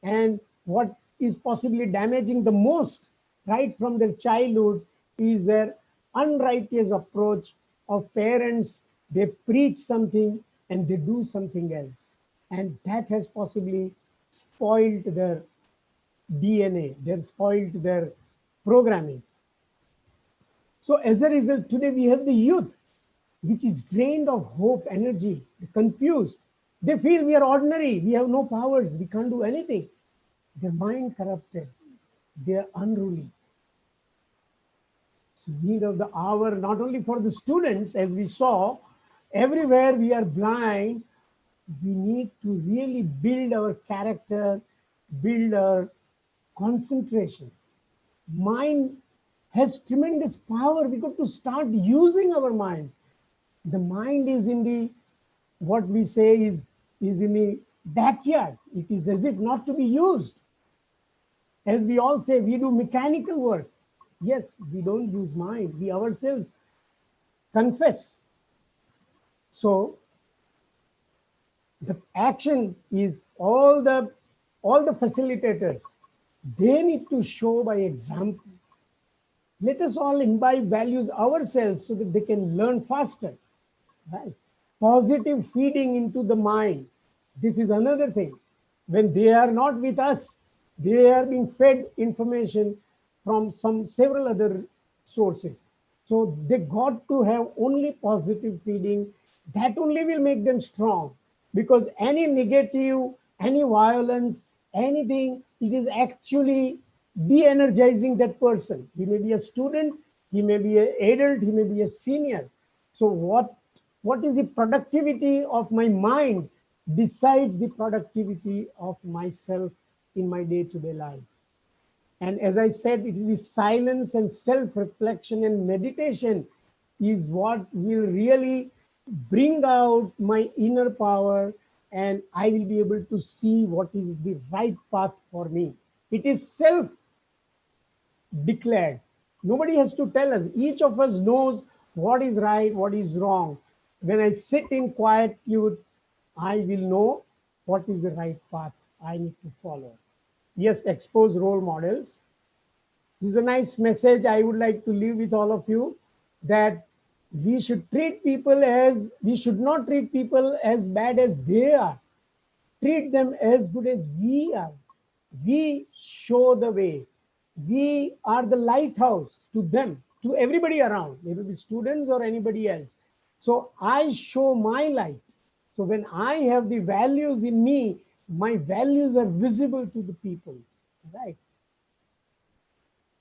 And what is possibly damaging the most right from their childhood is their unrighteous approach of parents. They preach something and they do something else. and that has possibly spoiled their DNA, they've spoiled their programming. So as a result, today we have the youth, which is drained of hope, energy, confused. They feel we are ordinary, we have no powers, we can't do anything. Their mind corrupted, they are unruly. So need of the hour, not only for the students, as we saw, everywhere we are blind, we need to really build our character, build our concentration. Mind has tremendous power. We got to start using our mind. The mind is in the, what we say is in the backyard. It is as if not to be used. As we all say, we do mechanical work. Yes, we don't use mind. We ourselves confess. So the action is all the facilitators, they need to show by example. Let us all imbibe values ourselves so that they can learn faster. Right? Positive feeding into the mind. This is another thing. When they are not with us, they are being fed information from several other sources. So they got to have only positive feeding. That only will make them strong, because any negative, any violence, anything, it is actually de-energizing that person. He may be a student, he may be an adult, he may be a senior. So what is the productivity of my mind decides the productivity of myself in my day-to-day life. And as I said, it is the silence and self-reflection and meditation is what will really bring out my inner power, and I will be able to see what is the right path for me. It is self-declared. Nobody has to tell us. Each of us knows what is right, what is wrong. When I sit in quietude, I will know what is the right path I need to follow. Yes, expose role models. This is a nice message I would like to leave with all of you, that we should not treat people as bad as they are. Treat them as good as we are. We show the way. We are the lighthouse to them, to everybody around, maybe the students or anybody else. So I show my light. So when I have the values in me, my values are visible to the people, right?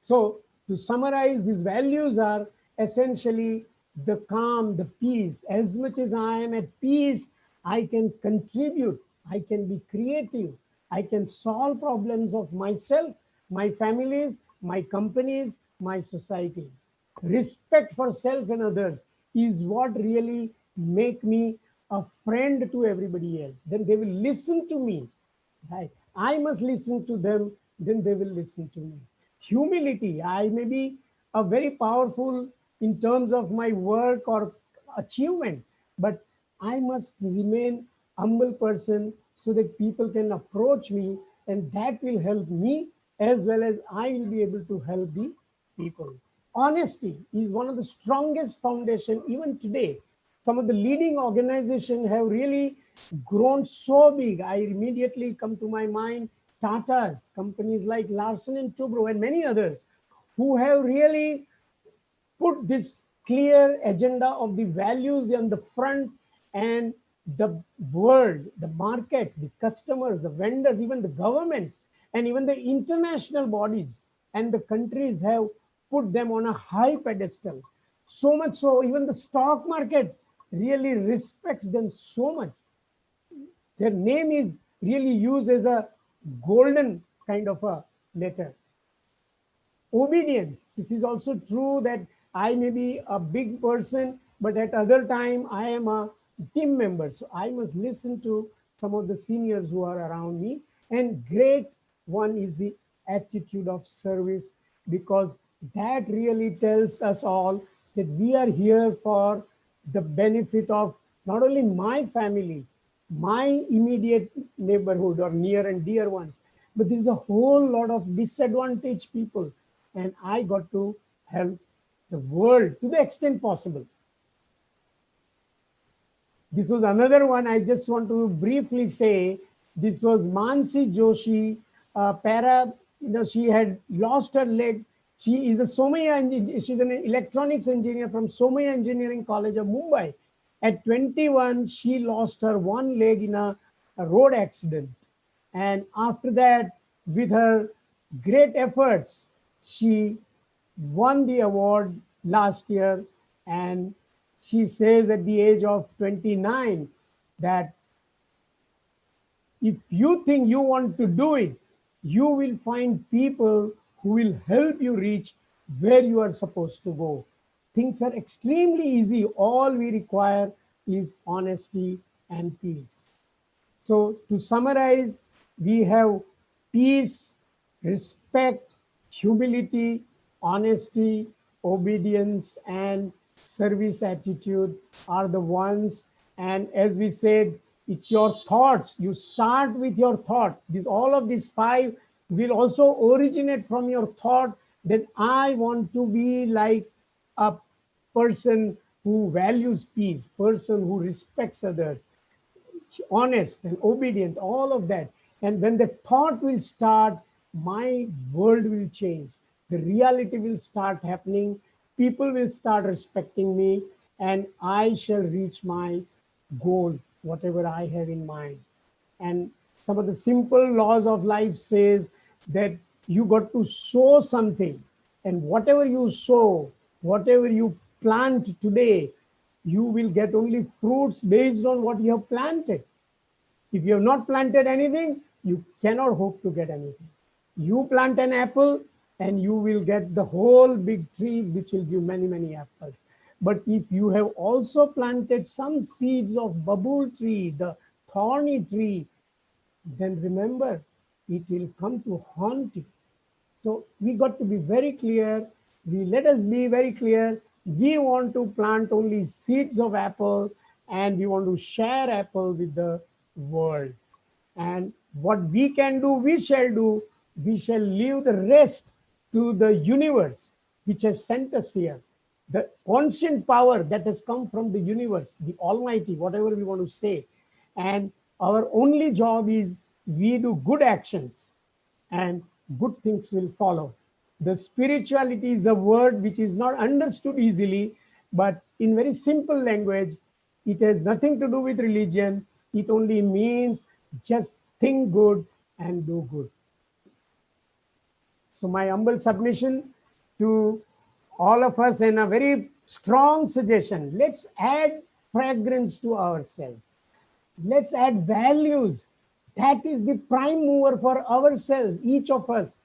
So to summarize, these values are essentially the calm, the peace. As much as I am at peace, I can contribute, I can be creative, I can solve problems of myself, my families, my companies, my societies. Respect for self and others is what really make me a friend to everybody else. Then they will listen to me, right? I must listen to them, then they will listen to me. Humility, I may be a very powerful in terms of my work or achievement, but I must remain humble person so that people can approach me, and that will help me as well as I will be able to help the people. Honesty is one of the strongest foundation even today. Some of the leading organizations have really grown so big. I immediately come to my mind Tata's, companies like Larsen and Toubro and many others who have really put this clear agenda of the values on the front, and the world, the markets, the customers, the vendors, even the governments, and even the international bodies and the countries have put them on a high pedestal. So much so, even the stock market really respects them so much. Their name is really used as a golden kind of a letter. Obedience. This is also true that I may be a big person, but at other time I am a team member. So I must listen to some of the seniors who are around me. And great one is the attitude of service, because that really tells us all that we are here for the benefit of not only my family, my immediate neighborhood or near and dear ones, but there's a whole lot of disadvantaged people, and I got to help the world to the extent possible. This was another one I just want to briefly say. This was Mansi Joshi, she had lost her leg. She is a she's an electronics engineer from Somaya Engineering College of Mumbai. At 21, she lost her one leg in a road accident. And after that, with her great efforts, she won the award last year. And she says at the age of 29 that if you think you want to do it, you will find people who will help you reach where you are supposed to go. Things are extremely easy. All we require is honesty and peace. So to summarize, we have peace, respect, humility, honesty, obedience, and service attitude are the ones. And as we said, it's your thoughts. You start with your thought. All of these five will also originate from your thought that I want to be like a person who values peace, person who respects others, honest and obedient, all of that. And when the thought will start, my world will change. The reality will start happening. People will start respecting me, and I shall reach my goal, whatever I have in mind. And some of the simple laws of life says that you got to sow something, and whatever you sow, whatever you plant today, you will get only fruits based on what you have planted. If you have not planted anything, you cannot hope to get anything. You plant an apple and you will get the whole big tree which will give many, many apples. But if you have also planted some seeds of babul tree, the thorny tree, then remember, it will come to haunt you. So we got to be very clear. Let us be very clear. We want to plant only seeds of apple, and we want to share apple with the world. And what we can do, we shall do. We shall leave the rest to the universe, which has sent us here. The conscient power that has come from the universe, the Almighty, whatever we want to say. And our only job is we do good actions and good things will follow. The spirituality is a word which is not understood easily, but in very simple language, it has nothing to do with religion. It only means just think good and do good. So my humble submission to all of us and a very strong suggestion, let's add fragrance to ourselves. Let's add values. That is the prime mover for ourselves, each of us.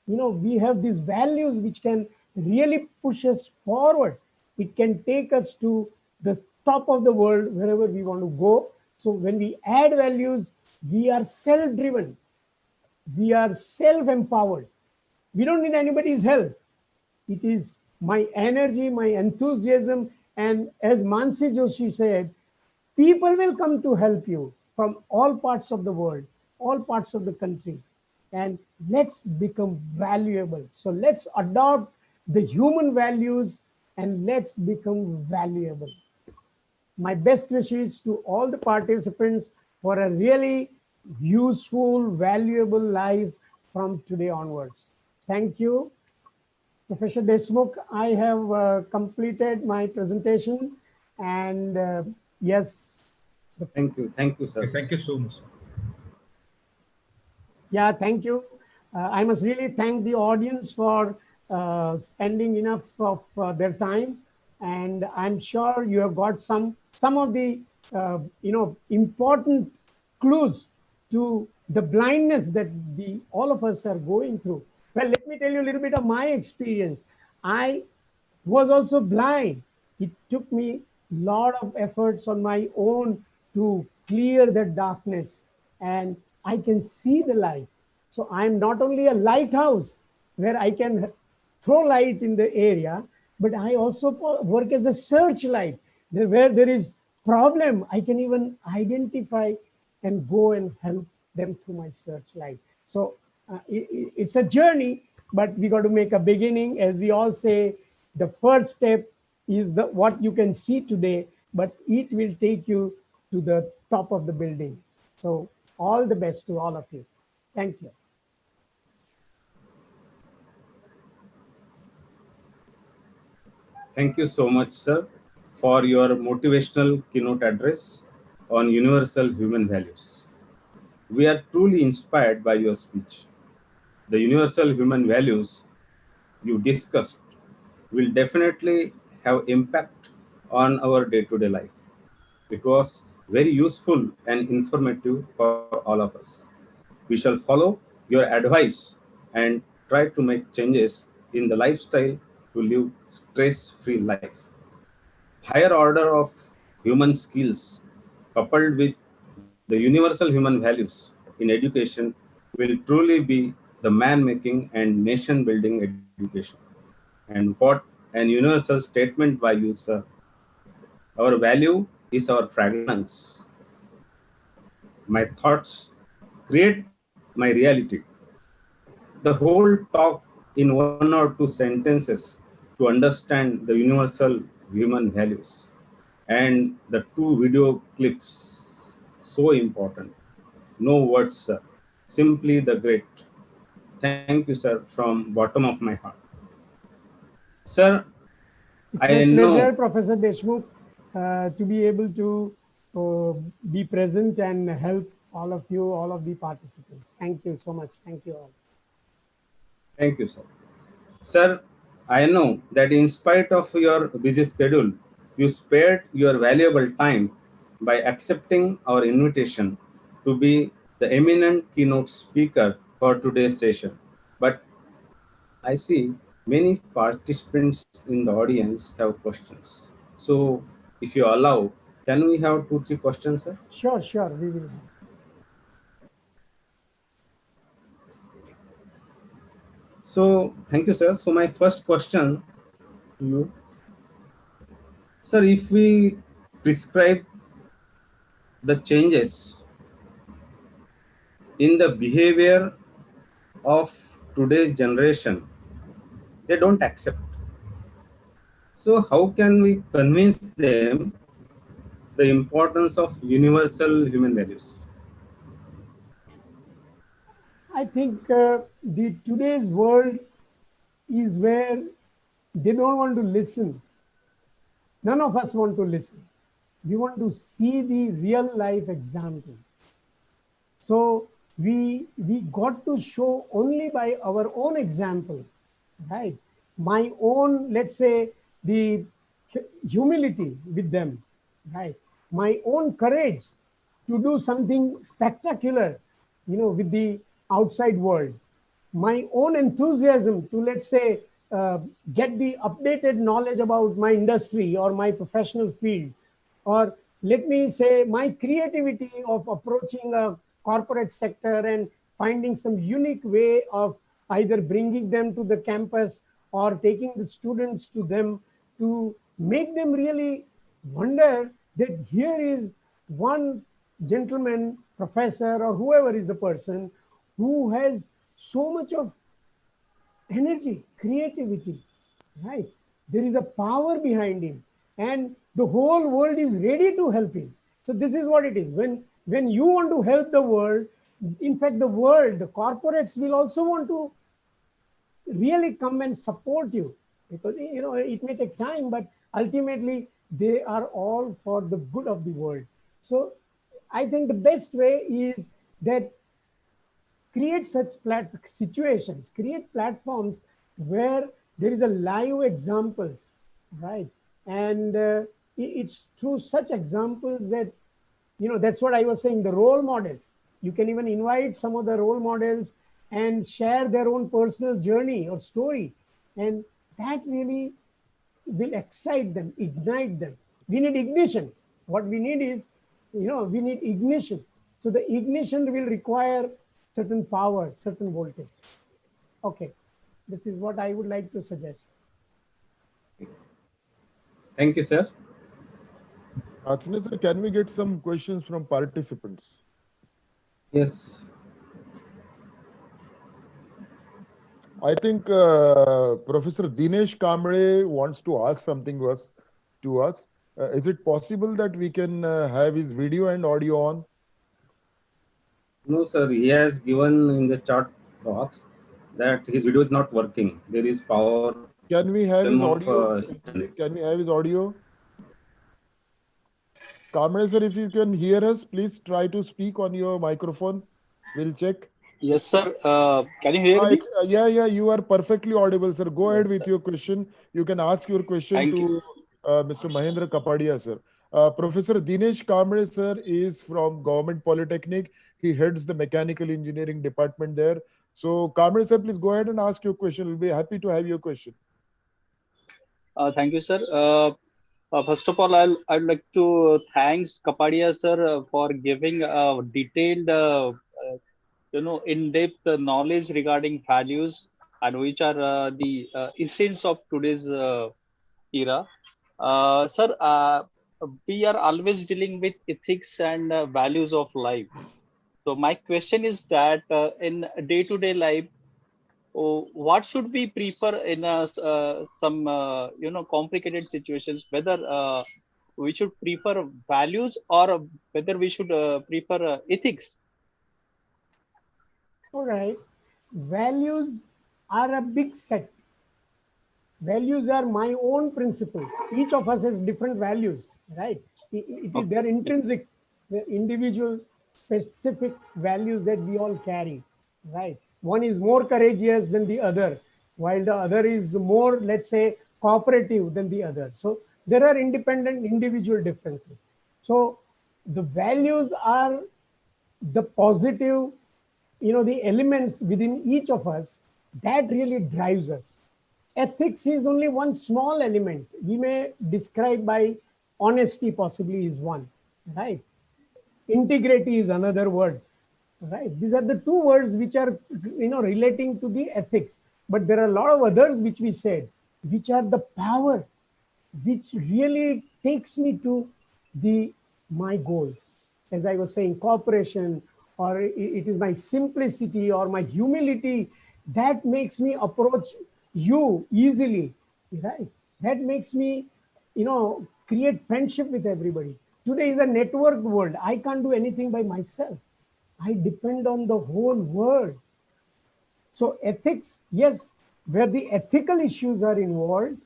We have these values which can really push us forward. It can take us to the top of the world, wherever we want to go. So when we add values, we are self-driven. We are self-empowered. We don't need anybody's help. It is my energy, my enthusiasm. And as Mansi Joshi said, people will come to help you from all parts of the world, all parts of the country. And let's become valuable. So let's adopt the human values and let's become valuable. My best wishes to all the participants for a really useful, valuable life from today onwards. Thank you. Professor Deshmukh, I have completed my presentation, and yes. Thank you, sir. Thank you so much. Yeah, thank you. I must really thank the audience for spending enough of their time, and I'm sure you have got some of the important clues to the blindness that all of us are going through. Well, let me tell you a little bit of my experience. I was also blind. It took me a lot of efforts on my own to clear that darkness, and I can see the light. So I'm not only a lighthouse where I can throw light in the area, but I also work as a searchlight. Where there is problem, I can even identify and go and help them through my searchlight. So it's a journey, but we got to make a beginning. As we all say, the first step is what you can see today. but it will take you to the top of the building. So all the best to all of you. Thank you. Thank you so much, sir, for your motivational keynote address on universal human values. We are truly inspired by your speech. The universal human values you discussed will definitely have impact on our day-to-day life. It was very useful and informative for all of us. We shall follow your advice and try to make changes in the lifestyle to live stress-free life. Higher order of human skills coupled with the universal human values in education will truly be the man-making and nation-building education. And what an universal statement by you, sir. Our value is our fragrance. My thoughts create my reality. The whole talk in one or two sentences to understand the universal human values. And the two video clips, so important. No words, sir. Simply the great. Thank you, sir, from bottom of my heart. Sir, It's I my pleasure, know. Professor Deshmukh, to be able to be present and help all of you, all of the participants. Thank you so much. Thank you all. Thank you, sir. Sir, I know that in spite of your busy schedule, you spared your valuable time by accepting our invitation to be the eminent keynote speaker for today's session. But I see many participants in the audience have questions. So, if you allow, can we have two, three questions, sir? Sure, sure, we will have. So, thank you, sir. So, my first question to you, sir, if we prescribe the changes in the behavior of today's generation, they don't accept. So, how can we convince them the importance of universal human values? I think the today's world is where they don't want to listen. None of us want to listen. We want to see the real life example. So we got to show only by our own example, right? My own, let's say, the humility with them, right? My own courage to do something spectacular, with the outside world. My own enthusiasm to, let's say, get the updated knowledge about my industry or my professional field, or let me say my creativity of approaching a corporate sector and finding some unique way of either bringing them to the campus or taking the students to them, to make them really wonder that here is one gentleman, professor, or whoever is the person who has so much of energy, creativity, right? There is a power behind him, and the whole world is ready to help him. So this is what it is. When you want to help the world, in fact, the world, the corporates will also want to really come and support you, because it may take time, but ultimately they are all for the good of the world. So I think the best way is that create such situations, create platforms where there is a live examples, right? And it's through such examples that, that's what I was saying, the role models. You can even invite some of the role models and share their own personal journey or story. And that really will excite them, ignite them. We need ignition. What we need is, we need ignition. So the ignition will require certain power, certain voltage. Okay, this is what I would like to suggest. Thank you, sir. Sir, can we get some questions from participants? Yes. I think Professor Dinesh Kamble wants to ask something to us. Is it possible that we can have his video and audio on? No, sir. He has given in the chat box that his video is not working. There is power Can we have his problem of audio? internet. Can we have his audio? Kamran sir, if you can hear us, please try to speak on your microphone. We'll check. Yes, sir. Can you hear me? Yeah, you are perfectly audible, sir. Go ahead Yes, with sir. your question. You can ask your question Thank to you. Mr. Mahendra Kapadia, sir. Professor Dinesh Kamble, sir, is from Government Polytechnic. He heads the mechanical engineering department there. So, Kamble, sir, please go ahead and ask your question. We'll be happy to have your question. Thank you, sir. First of all, I'd like to thanks Kapadia sir for giving a detailed, in-depth knowledge regarding values and which are the essence of today's era. Sir, we are always dealing with ethics and values of life. So my question is that in day-to-day life, what should we prefer in some complicated situations? Whether we should prefer values or whether we should prefer ethics? All right. Values are a big set. Values are my own principles. Each of us has different values, right? They're intrinsic, they're individual, specific values that we all carry, right? One is more courageous than the other, while the other is more, let's say, cooperative than the other. So there are independent individual differences. So the values are the positive, the elements within each of us that really drives us. Ethics is only one small element. We may describe by honesty possibly is one, right? Integrity is another word, right? These are the two words which are, relating to the ethics. But there are a lot of others which we said, which are the power, which really takes me to my goals. As I was saying, cooperation, or it is my simplicity or my humility that makes me approach you easily, right? That makes me, create friendship with everybody. Today is a networked world. I can't do anything by myself. I depend on the whole world. So ethics, yes, where the ethical issues are involved,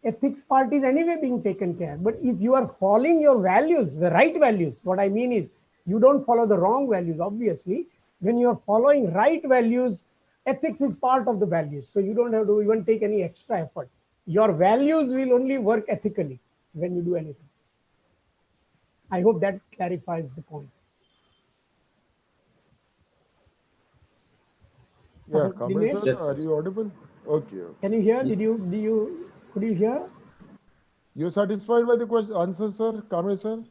ethics part is anyway being taken care. But if you are following your values, the right values, what I mean is you don't follow the wrong values, obviously. When you're following right values, ethics is part of the values. So you don't have to even take any extra effort. Your values will only work ethically when you do anything. I hope that clarifies the point. Yeah, Okay, Kamble, Dinesh? sir, Yes, sir. are you audible? Okay. Can you hear? Could you hear? You're satisfied by the question, answer, sir? Kamble, sir?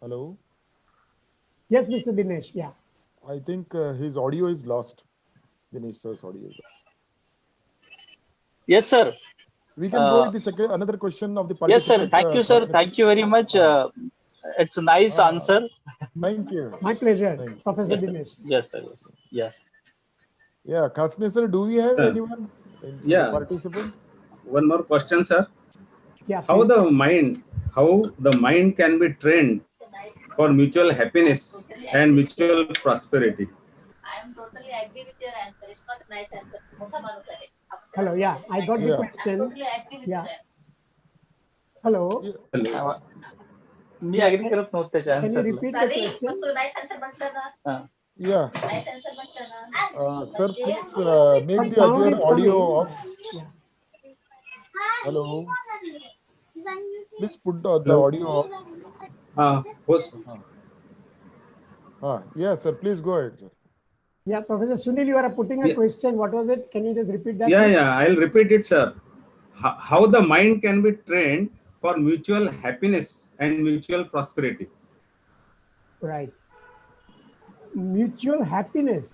Hello? Yes, Mr. Dinesh, yeah. I think his audio is lost. Dinesh sir's audio is lost. Yes, sir. We can go with the another question of the Yes, sir. participant. Thank you, sir. Thank you very much. It's a nice answer. Thank you. My pleasure, Thank you. Professor Yes, sir. Dinesh. Yes, sir. Yes, sir. Yes. Yeah, Khasne sir, do we have Sir. anyone in the Yeah. participant? One more question, sir. Yeah, How please. the mind can be trained for mutual happiness and mutual prosperity? I am totally agree with your answer. It's not a nice answer. Hello, yeah, I got the Yeah. I'm question. totally agree with Yeah. your answer. Hello, Hello. Me agree करत नव्हते त्याच्या can you answer La. repeat the Ravi, question? मग तू nice answer म्हटलं ना? Yeah. Nice answer म्हटलं ना? Sir, म्हणजे please make Some the sound other is audio coming. off. Yeah. Hello. Please put the Hello. audio off. Host. Yeah, sir, please go ahead, sir. Yeah, Professor Sunil, you are putting a Yeah. question. What was it? Can you just repeat that? Yeah, please? yeah, I'll repeat it, sir. How the mind can be trained for mutual happiness and mutual prosperity? Right. Mutual happiness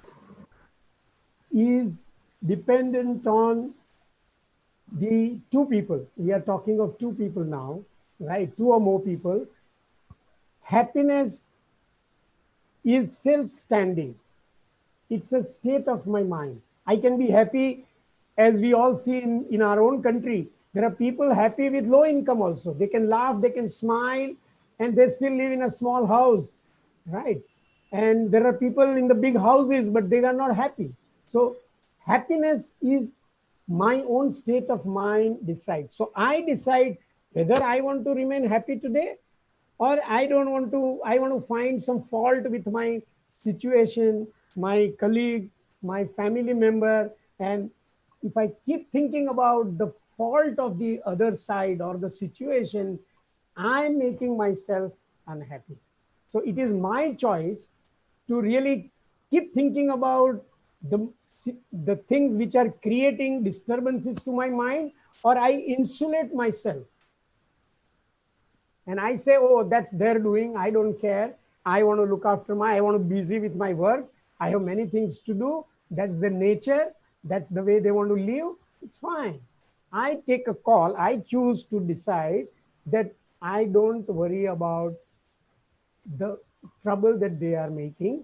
is dependent on the two people. We are talking of two people now, right? Two or more people. Happiness is self-standing. It's a state of my mind. I can be happy as we all see in our own country, there are people happy with low income also. They can laugh, they can smile, and they still live in a small house, right? And there are people in the big houses, but they are not happy. So happiness is my own state of mind decide. So I decide whether I want to remain happy today or I don't want to, I want to find some fault with my situation, my colleague, my family member. And if I keep thinking about the fault of the other side or the situation, I'm making myself unhappy. So it is my choice to really keep thinking about the things which are creating disturbances to my mind, or I insulate myself. And I say, oh, that's their doing. I don't care. I want to look after I want to be busy with my work. I have many things to do. That's the nature. That's the way they want to live. It's fine. I take a call. I choose to decide that I don't worry about the trouble that they are making.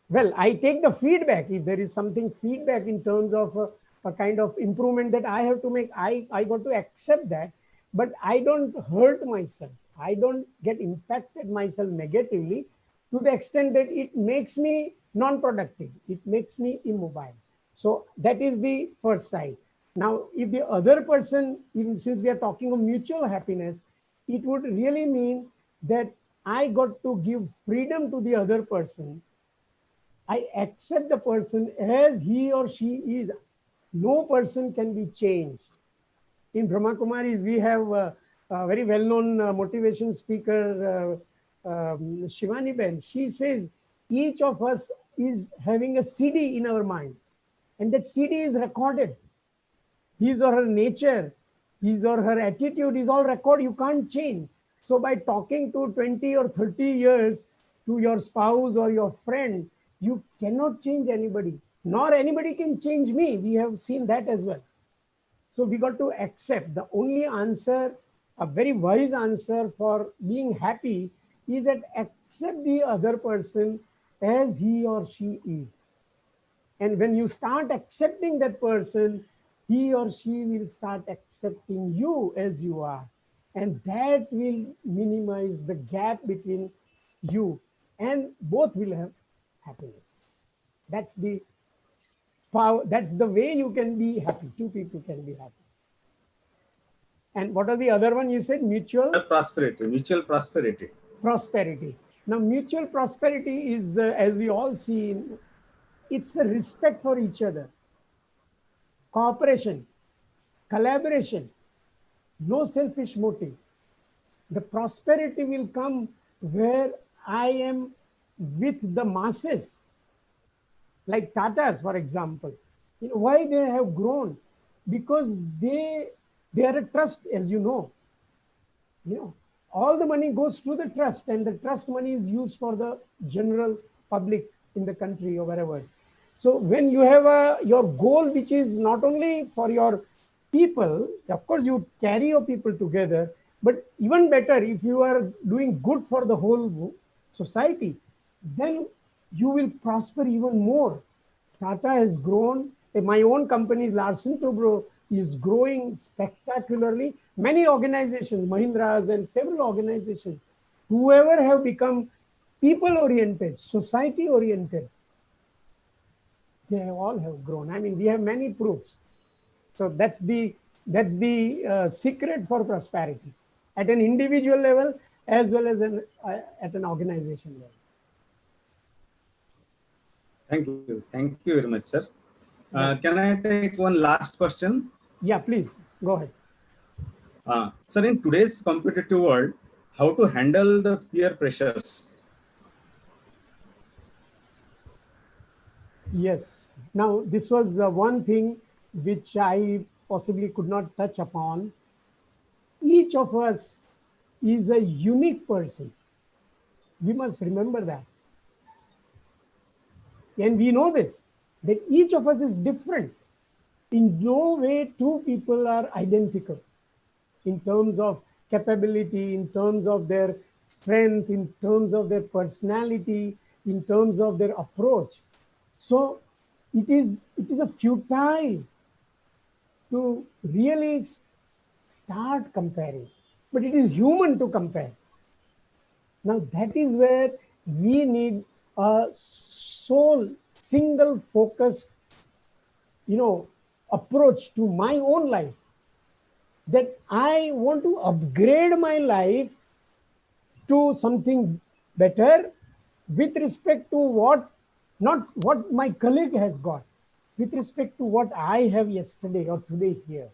Well, I take the feedback. If there is something feedback in terms of a kind of improvement that I have to make, I got to accept that. But I don't hurt myself. I don't get impacted myself negatively to the extent that it makes me non-productive. It makes me immobile. So that is the first side. Now, if the other person, even since we are talking of mutual happiness, it would really mean that I got to give freedom to the other person. I accept the person as he or she is. No person can be changed. In Brahma Kumaris, we have a very well-known motivation speaker, Shivani Ben. She says, each of us is having a CD in our mind. And that CD is recorded. His or her nature, his or her attitude is all recorded. You can't change. So by talking to 20 or 30 years to your spouse or your friend, you cannot change anybody, nor anybody can change me. We have seen that as well. So we got to accept. The only answer, a very wise answer for being happy is that accept the other person as he or she is. And when you start accepting that person, he or she will start accepting you as you are. And that will minimize the gap between you, and both will have happiness. That's the power. That's the way you can be happy. Two people can be happy. And what are the other one you said? Mutual prosperity. Mutual prosperity. Prosperity. Now, mutual prosperity is, as we all see, it's a respect for each other, cooperation, collaboration, no selfish motive. The prosperity will come where I am with the masses, like Tatas, for example. You know, why they have grown? Because they are a trust, as you know. You know, all the money goes to the trust, and the trust money is used for the general public in the country or wherever. So when you have your goal, which is not only for your people, of course you carry your people together, but even better, if you are doing good for the whole society, then you will prosper even more. Tata has grown. My own company, Larsen Toubro, is growing spectacularly. Many organizations, Mahindras and several organizations, whoever have become people-oriented, society-oriented, they all have grown. I mean, we have many proofs. So that's the secret for prosperity at an individual level as well as at an organization level. Thank you very much, sir. Can I take one last question? Yeah, please go ahead. Sir, in today's competitive world, how to handle the peer pressures? Yes. Now, this was the one thing which I possibly could not touch upon. Each of us is a unique person. We must remember that. And we know this, that each of us is different. In no way two people are identical in terms of capability, in terms of their strength, in terms of their personality, in terms of their approach. So it is a futile to really start comparing. But it is human to compare. Now that is where we need a sole, single focused, approach to my own life. That I want to upgrade my life to something better with respect to not what my colleague has got, with respect to what I have yesterday or today here.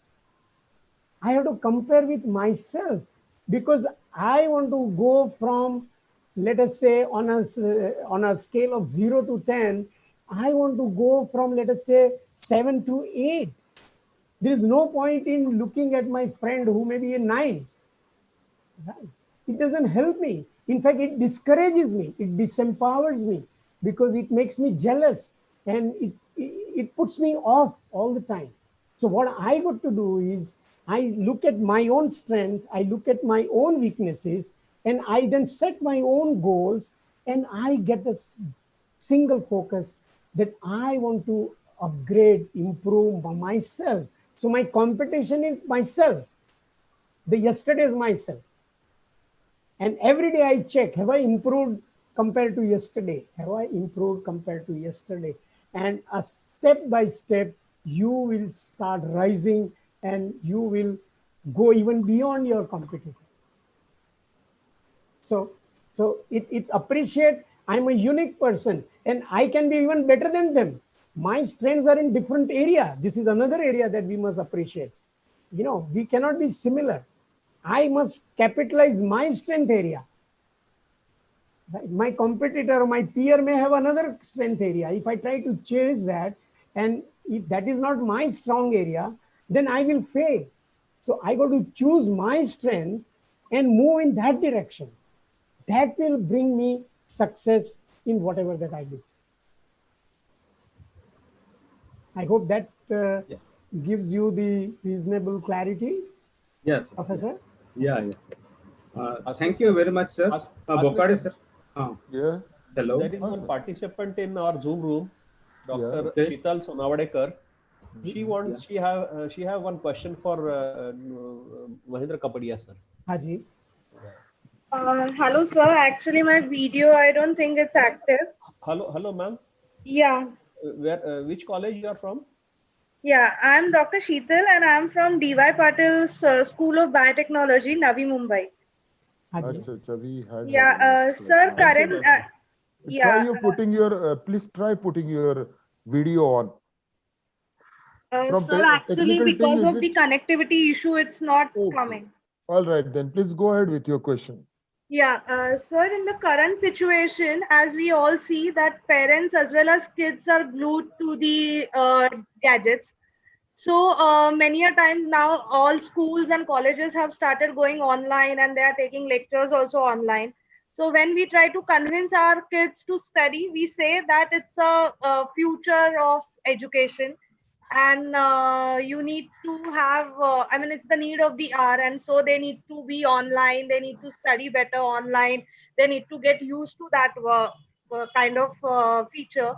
I have to compare with myself because I want to go from, let us say, on a scale of 0 to 10, I want to go from, let us say, 7 to 8. There is no point in looking at my friend who may be a 9. Right? It doesn't help me. In fact, it discourages me. It disempowers me because it makes me jealous and it puts me off all the time. So what I got to do is I look at my own strength, I look at my own weaknesses, and I then set my own goals, and I get a single focus that I want to upgrade, improve myself. So my competition is myself, the yesterday's myself. And every day I check, have I improved compared to yesterday? Have I improved compared to yesterday? And a step by step, you will start rising and you will go even beyond your competitor. So it's appreciate, I'm a unique person and I can be even better than them. My strengths are in different area. This is another area that we must appreciate. We cannot be similar. I must capitalize my strength area. My competitor or my peer may have another strength area. If I try to chase that, and if that is not my strong area, then I will fail. So I got to choose my strength and move in that direction. That will bring me success in whatever that I do. I hope that gives you the reasonable clarity. Yes, Professor. Yeah. Thank you very much, sir. Bokade, sir. Yeah. Hello. There is one participant in our Zoom room, Dr. Okay. Sheetal Sonavadekar. She have one question for Mahindra Kapadia, sir. Haji. Hello, sir. Actually, my video, I don't think it's active. Hello, ma'am. Yeah. Which college you are from? Yeah, I'm Dr. Sheetal and I'm from DY Patil's School of Biotechnology, Navi Mumbai. Yeah, sir, current. Try you putting your. Please try putting your video on. Sir, actually, because of the connectivity issue, it's not coming. All right, then please go ahead with your question. Yeah, sir, in the current situation, as we all see that parents as well as kids are glued to the gadgets. So many a times now all schools and colleges have started going online and they are taking lectures also online. So when we try to convince our kids to study, we say that it's a future of education and you need to have, it's the need of the hour, and so they need to be online, they need to study better online, they need to get used to that kind of feature.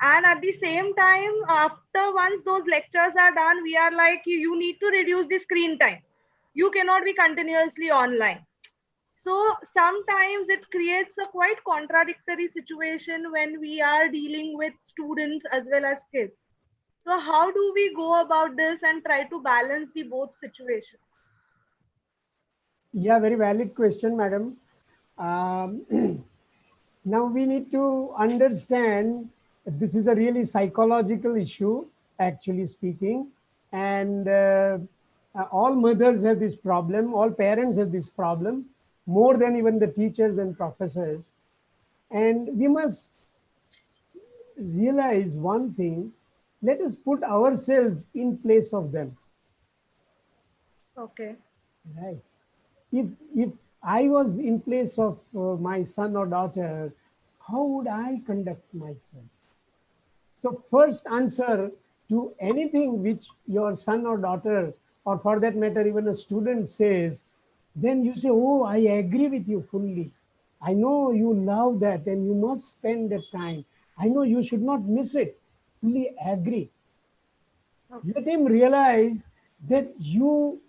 And at the same time, after once those lectures are done, we are like, you need to reduce the screen time. You cannot be continuously online. So sometimes it creates a quite contradictory situation when we are dealing with students as well as kids. So how do we go about this and try to balance the both situations? Yeah, very valid question, madam. Now we need to understand this is a really psychological issue, actually speaking. And all mothers have this problem, all parents have this problem, more than even the teachers and professors. And we must realize one thing, let us put ourselves in place of them. Okay. Right. If I was in place of my son or daughter, how would I conduct myself? So first answer to anything which your son or daughter, or for that matter, even a student says, then you say, oh, I agree with you fully. I know you love that and you must spend that time. I know you should not miss it. Fully agree. Okay. Let him realize that you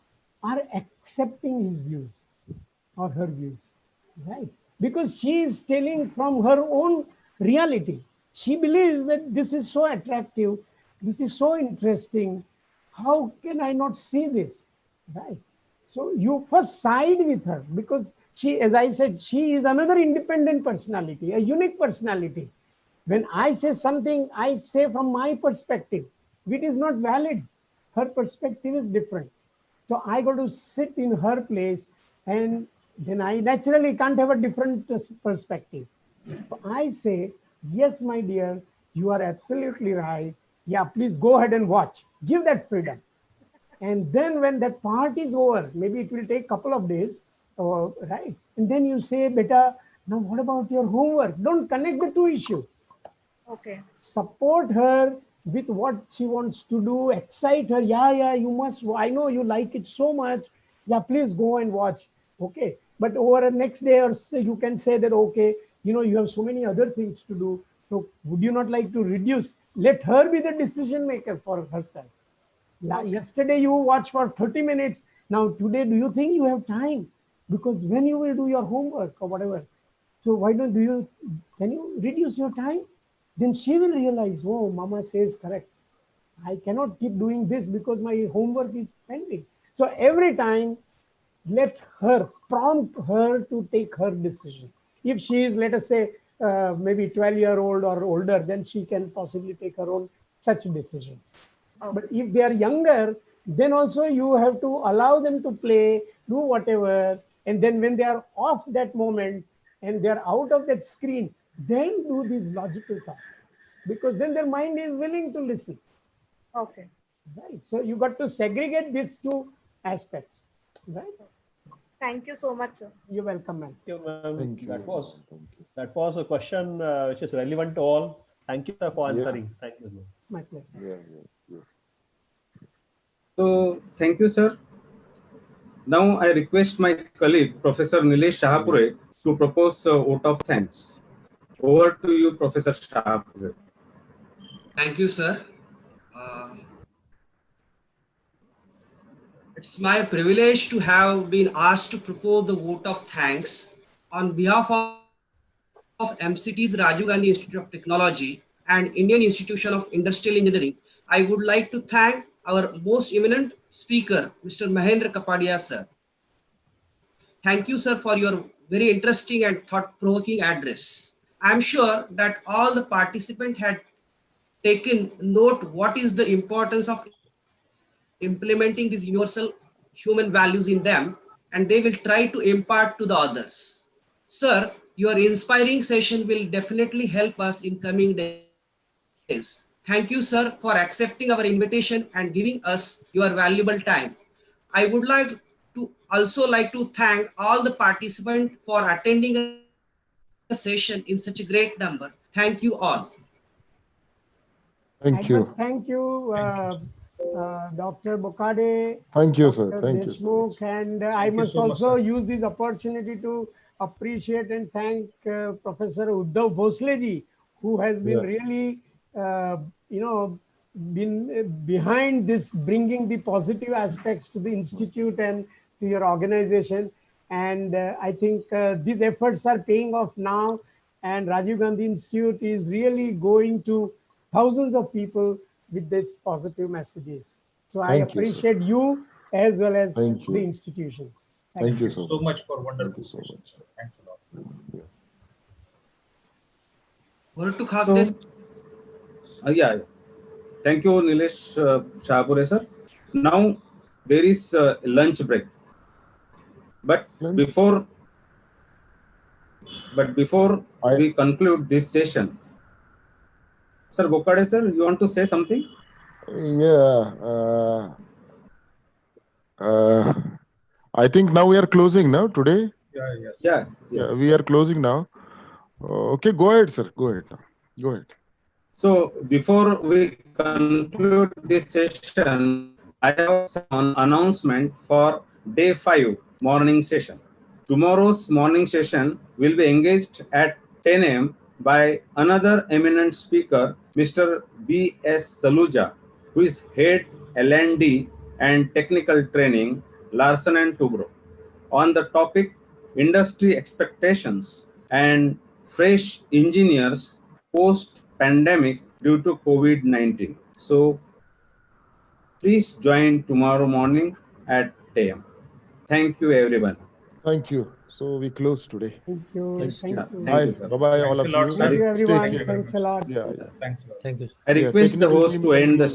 are accepting his views or her views, right? Because she is telling from her own reality. She believes that this is so attractive, this is so interesting. How can I not see this, right? So you first side with her because she, as I said, she is another independent personality, a unique personality. When I say something, I say from my perspective. It is not valid. Her perspective is different. So I got to sit in her place, and then I naturally can't have a different perspective. So I say, yes, my dear, you are absolutely right. Yeah, please go ahead and watch. Give that freedom. And then when that part is over, maybe it will take a couple of days, right? And then you say, beta, now what about your homework? Don't connect the two issues. Okay. Support her with what she wants to do, excite her. Yeah, you must. I know you like it so much. Yeah, please go and watch. Okay. But over the next day or so, you can say that, okay, you have so many other things to do. So would you not like to reduce? Let her be the decision maker for herself. Yesterday you watched for 30 minutes. Now today, do you think you have time? Because when you will do your homework or whatever, so why don't can you reduce your time? Then she will realize, oh, mama says correct. I cannot keep doing this because my homework is pending. So every time, let her, prompt her to take her decision. If she is, let us say, maybe 12-year-old or older, then she can possibly take her own such decisions. But if they are younger, then also you have to allow them to play, do whatever. And then when they are off that moment and they are out of that screen, then do this logical thought. Because then their mind is willing to listen. Okay. Right. So you got to segregate these two aspects. Right. Thank you so much, sir. You're welcome, ma'am. Thank you, ma'am. Thank you. That was a question which is relevant to all. Thank you, sir, for answering. Thank you, ma'am. My pleasure. Yeah. So thank you, sir. Now I request my colleague, Professor Nilesh Shahapure, to propose a vote of thanks. Over to you, Professor Shahapure. Thank you, sir. It's my privilege to have been asked to propose the vote of thanks on behalf of MCT's Rajiv Gandhi Institute of Technology and Indian Institution of Industrial Engineering. I would like to thank our most eminent speaker, Mr. Mahendra Kapadia, sir. Thank you, sir, for your very interesting and thought-provoking address. I'm sure that all the participants had taken note what is the importance of implementing these universal human values in them, and they will try to impart to the others. Sir, your inspiring session will definitely help us in coming days. Thank you, sir, for accepting our invitation and giving us your valuable time. I would also like to thank all the participants for attending a session in such a great number. Thank you all. Thank you. Thank you, Dr. Bokade. Thank you, sir. Dr. Thank you, Deshmukh, sir. and I must so much, also sir. use this opportunity to appreciate and thank Professor Uddhav Bhosle, who has been really, been behind this, bringing the positive aspects to the institute and to your organization. And I think these efforts are paying off now. And Rajiv Gandhi Institute is really going to thousands of people with these positive messages. So I appreciate you as well as the institutions. Thank you so much for wonderful so session, sir. Thanks a lot. Yeah. Thank you, Nilesh Shahapure, sir. Now there is lunch break. But before we conclude this session, Sir Bokade, sir, you want to say something? Yeah. I think now we are closing now today. Yeah. We are closing now. Okay, go ahead, sir. Go ahead now. Go ahead. So before we conclude this session, I have some announcement for day 5 morning session. Tomorrow's morning session will be engaged at 10 a.m. by another eminent speaker, Mr. B.S. Saluja, who is head L&D and Technical Training, Larsen and Toubro, on the topic Industry Expectations and Fresh Engineers Post-Pandemic due to COVID-19. So please join tomorrow morning at 10 a.m. Thank you, everyone. Thank you. So we close today. Thank you. Thank Thank Yeah, you. thank Bye. you, sir. Bye-bye, all Thanks of a lot, you. sir. Thank you, Take everyone. care. Thanks a lot. Yeah, yeah. Thanks a lot. I Yeah, request the technical host team to end the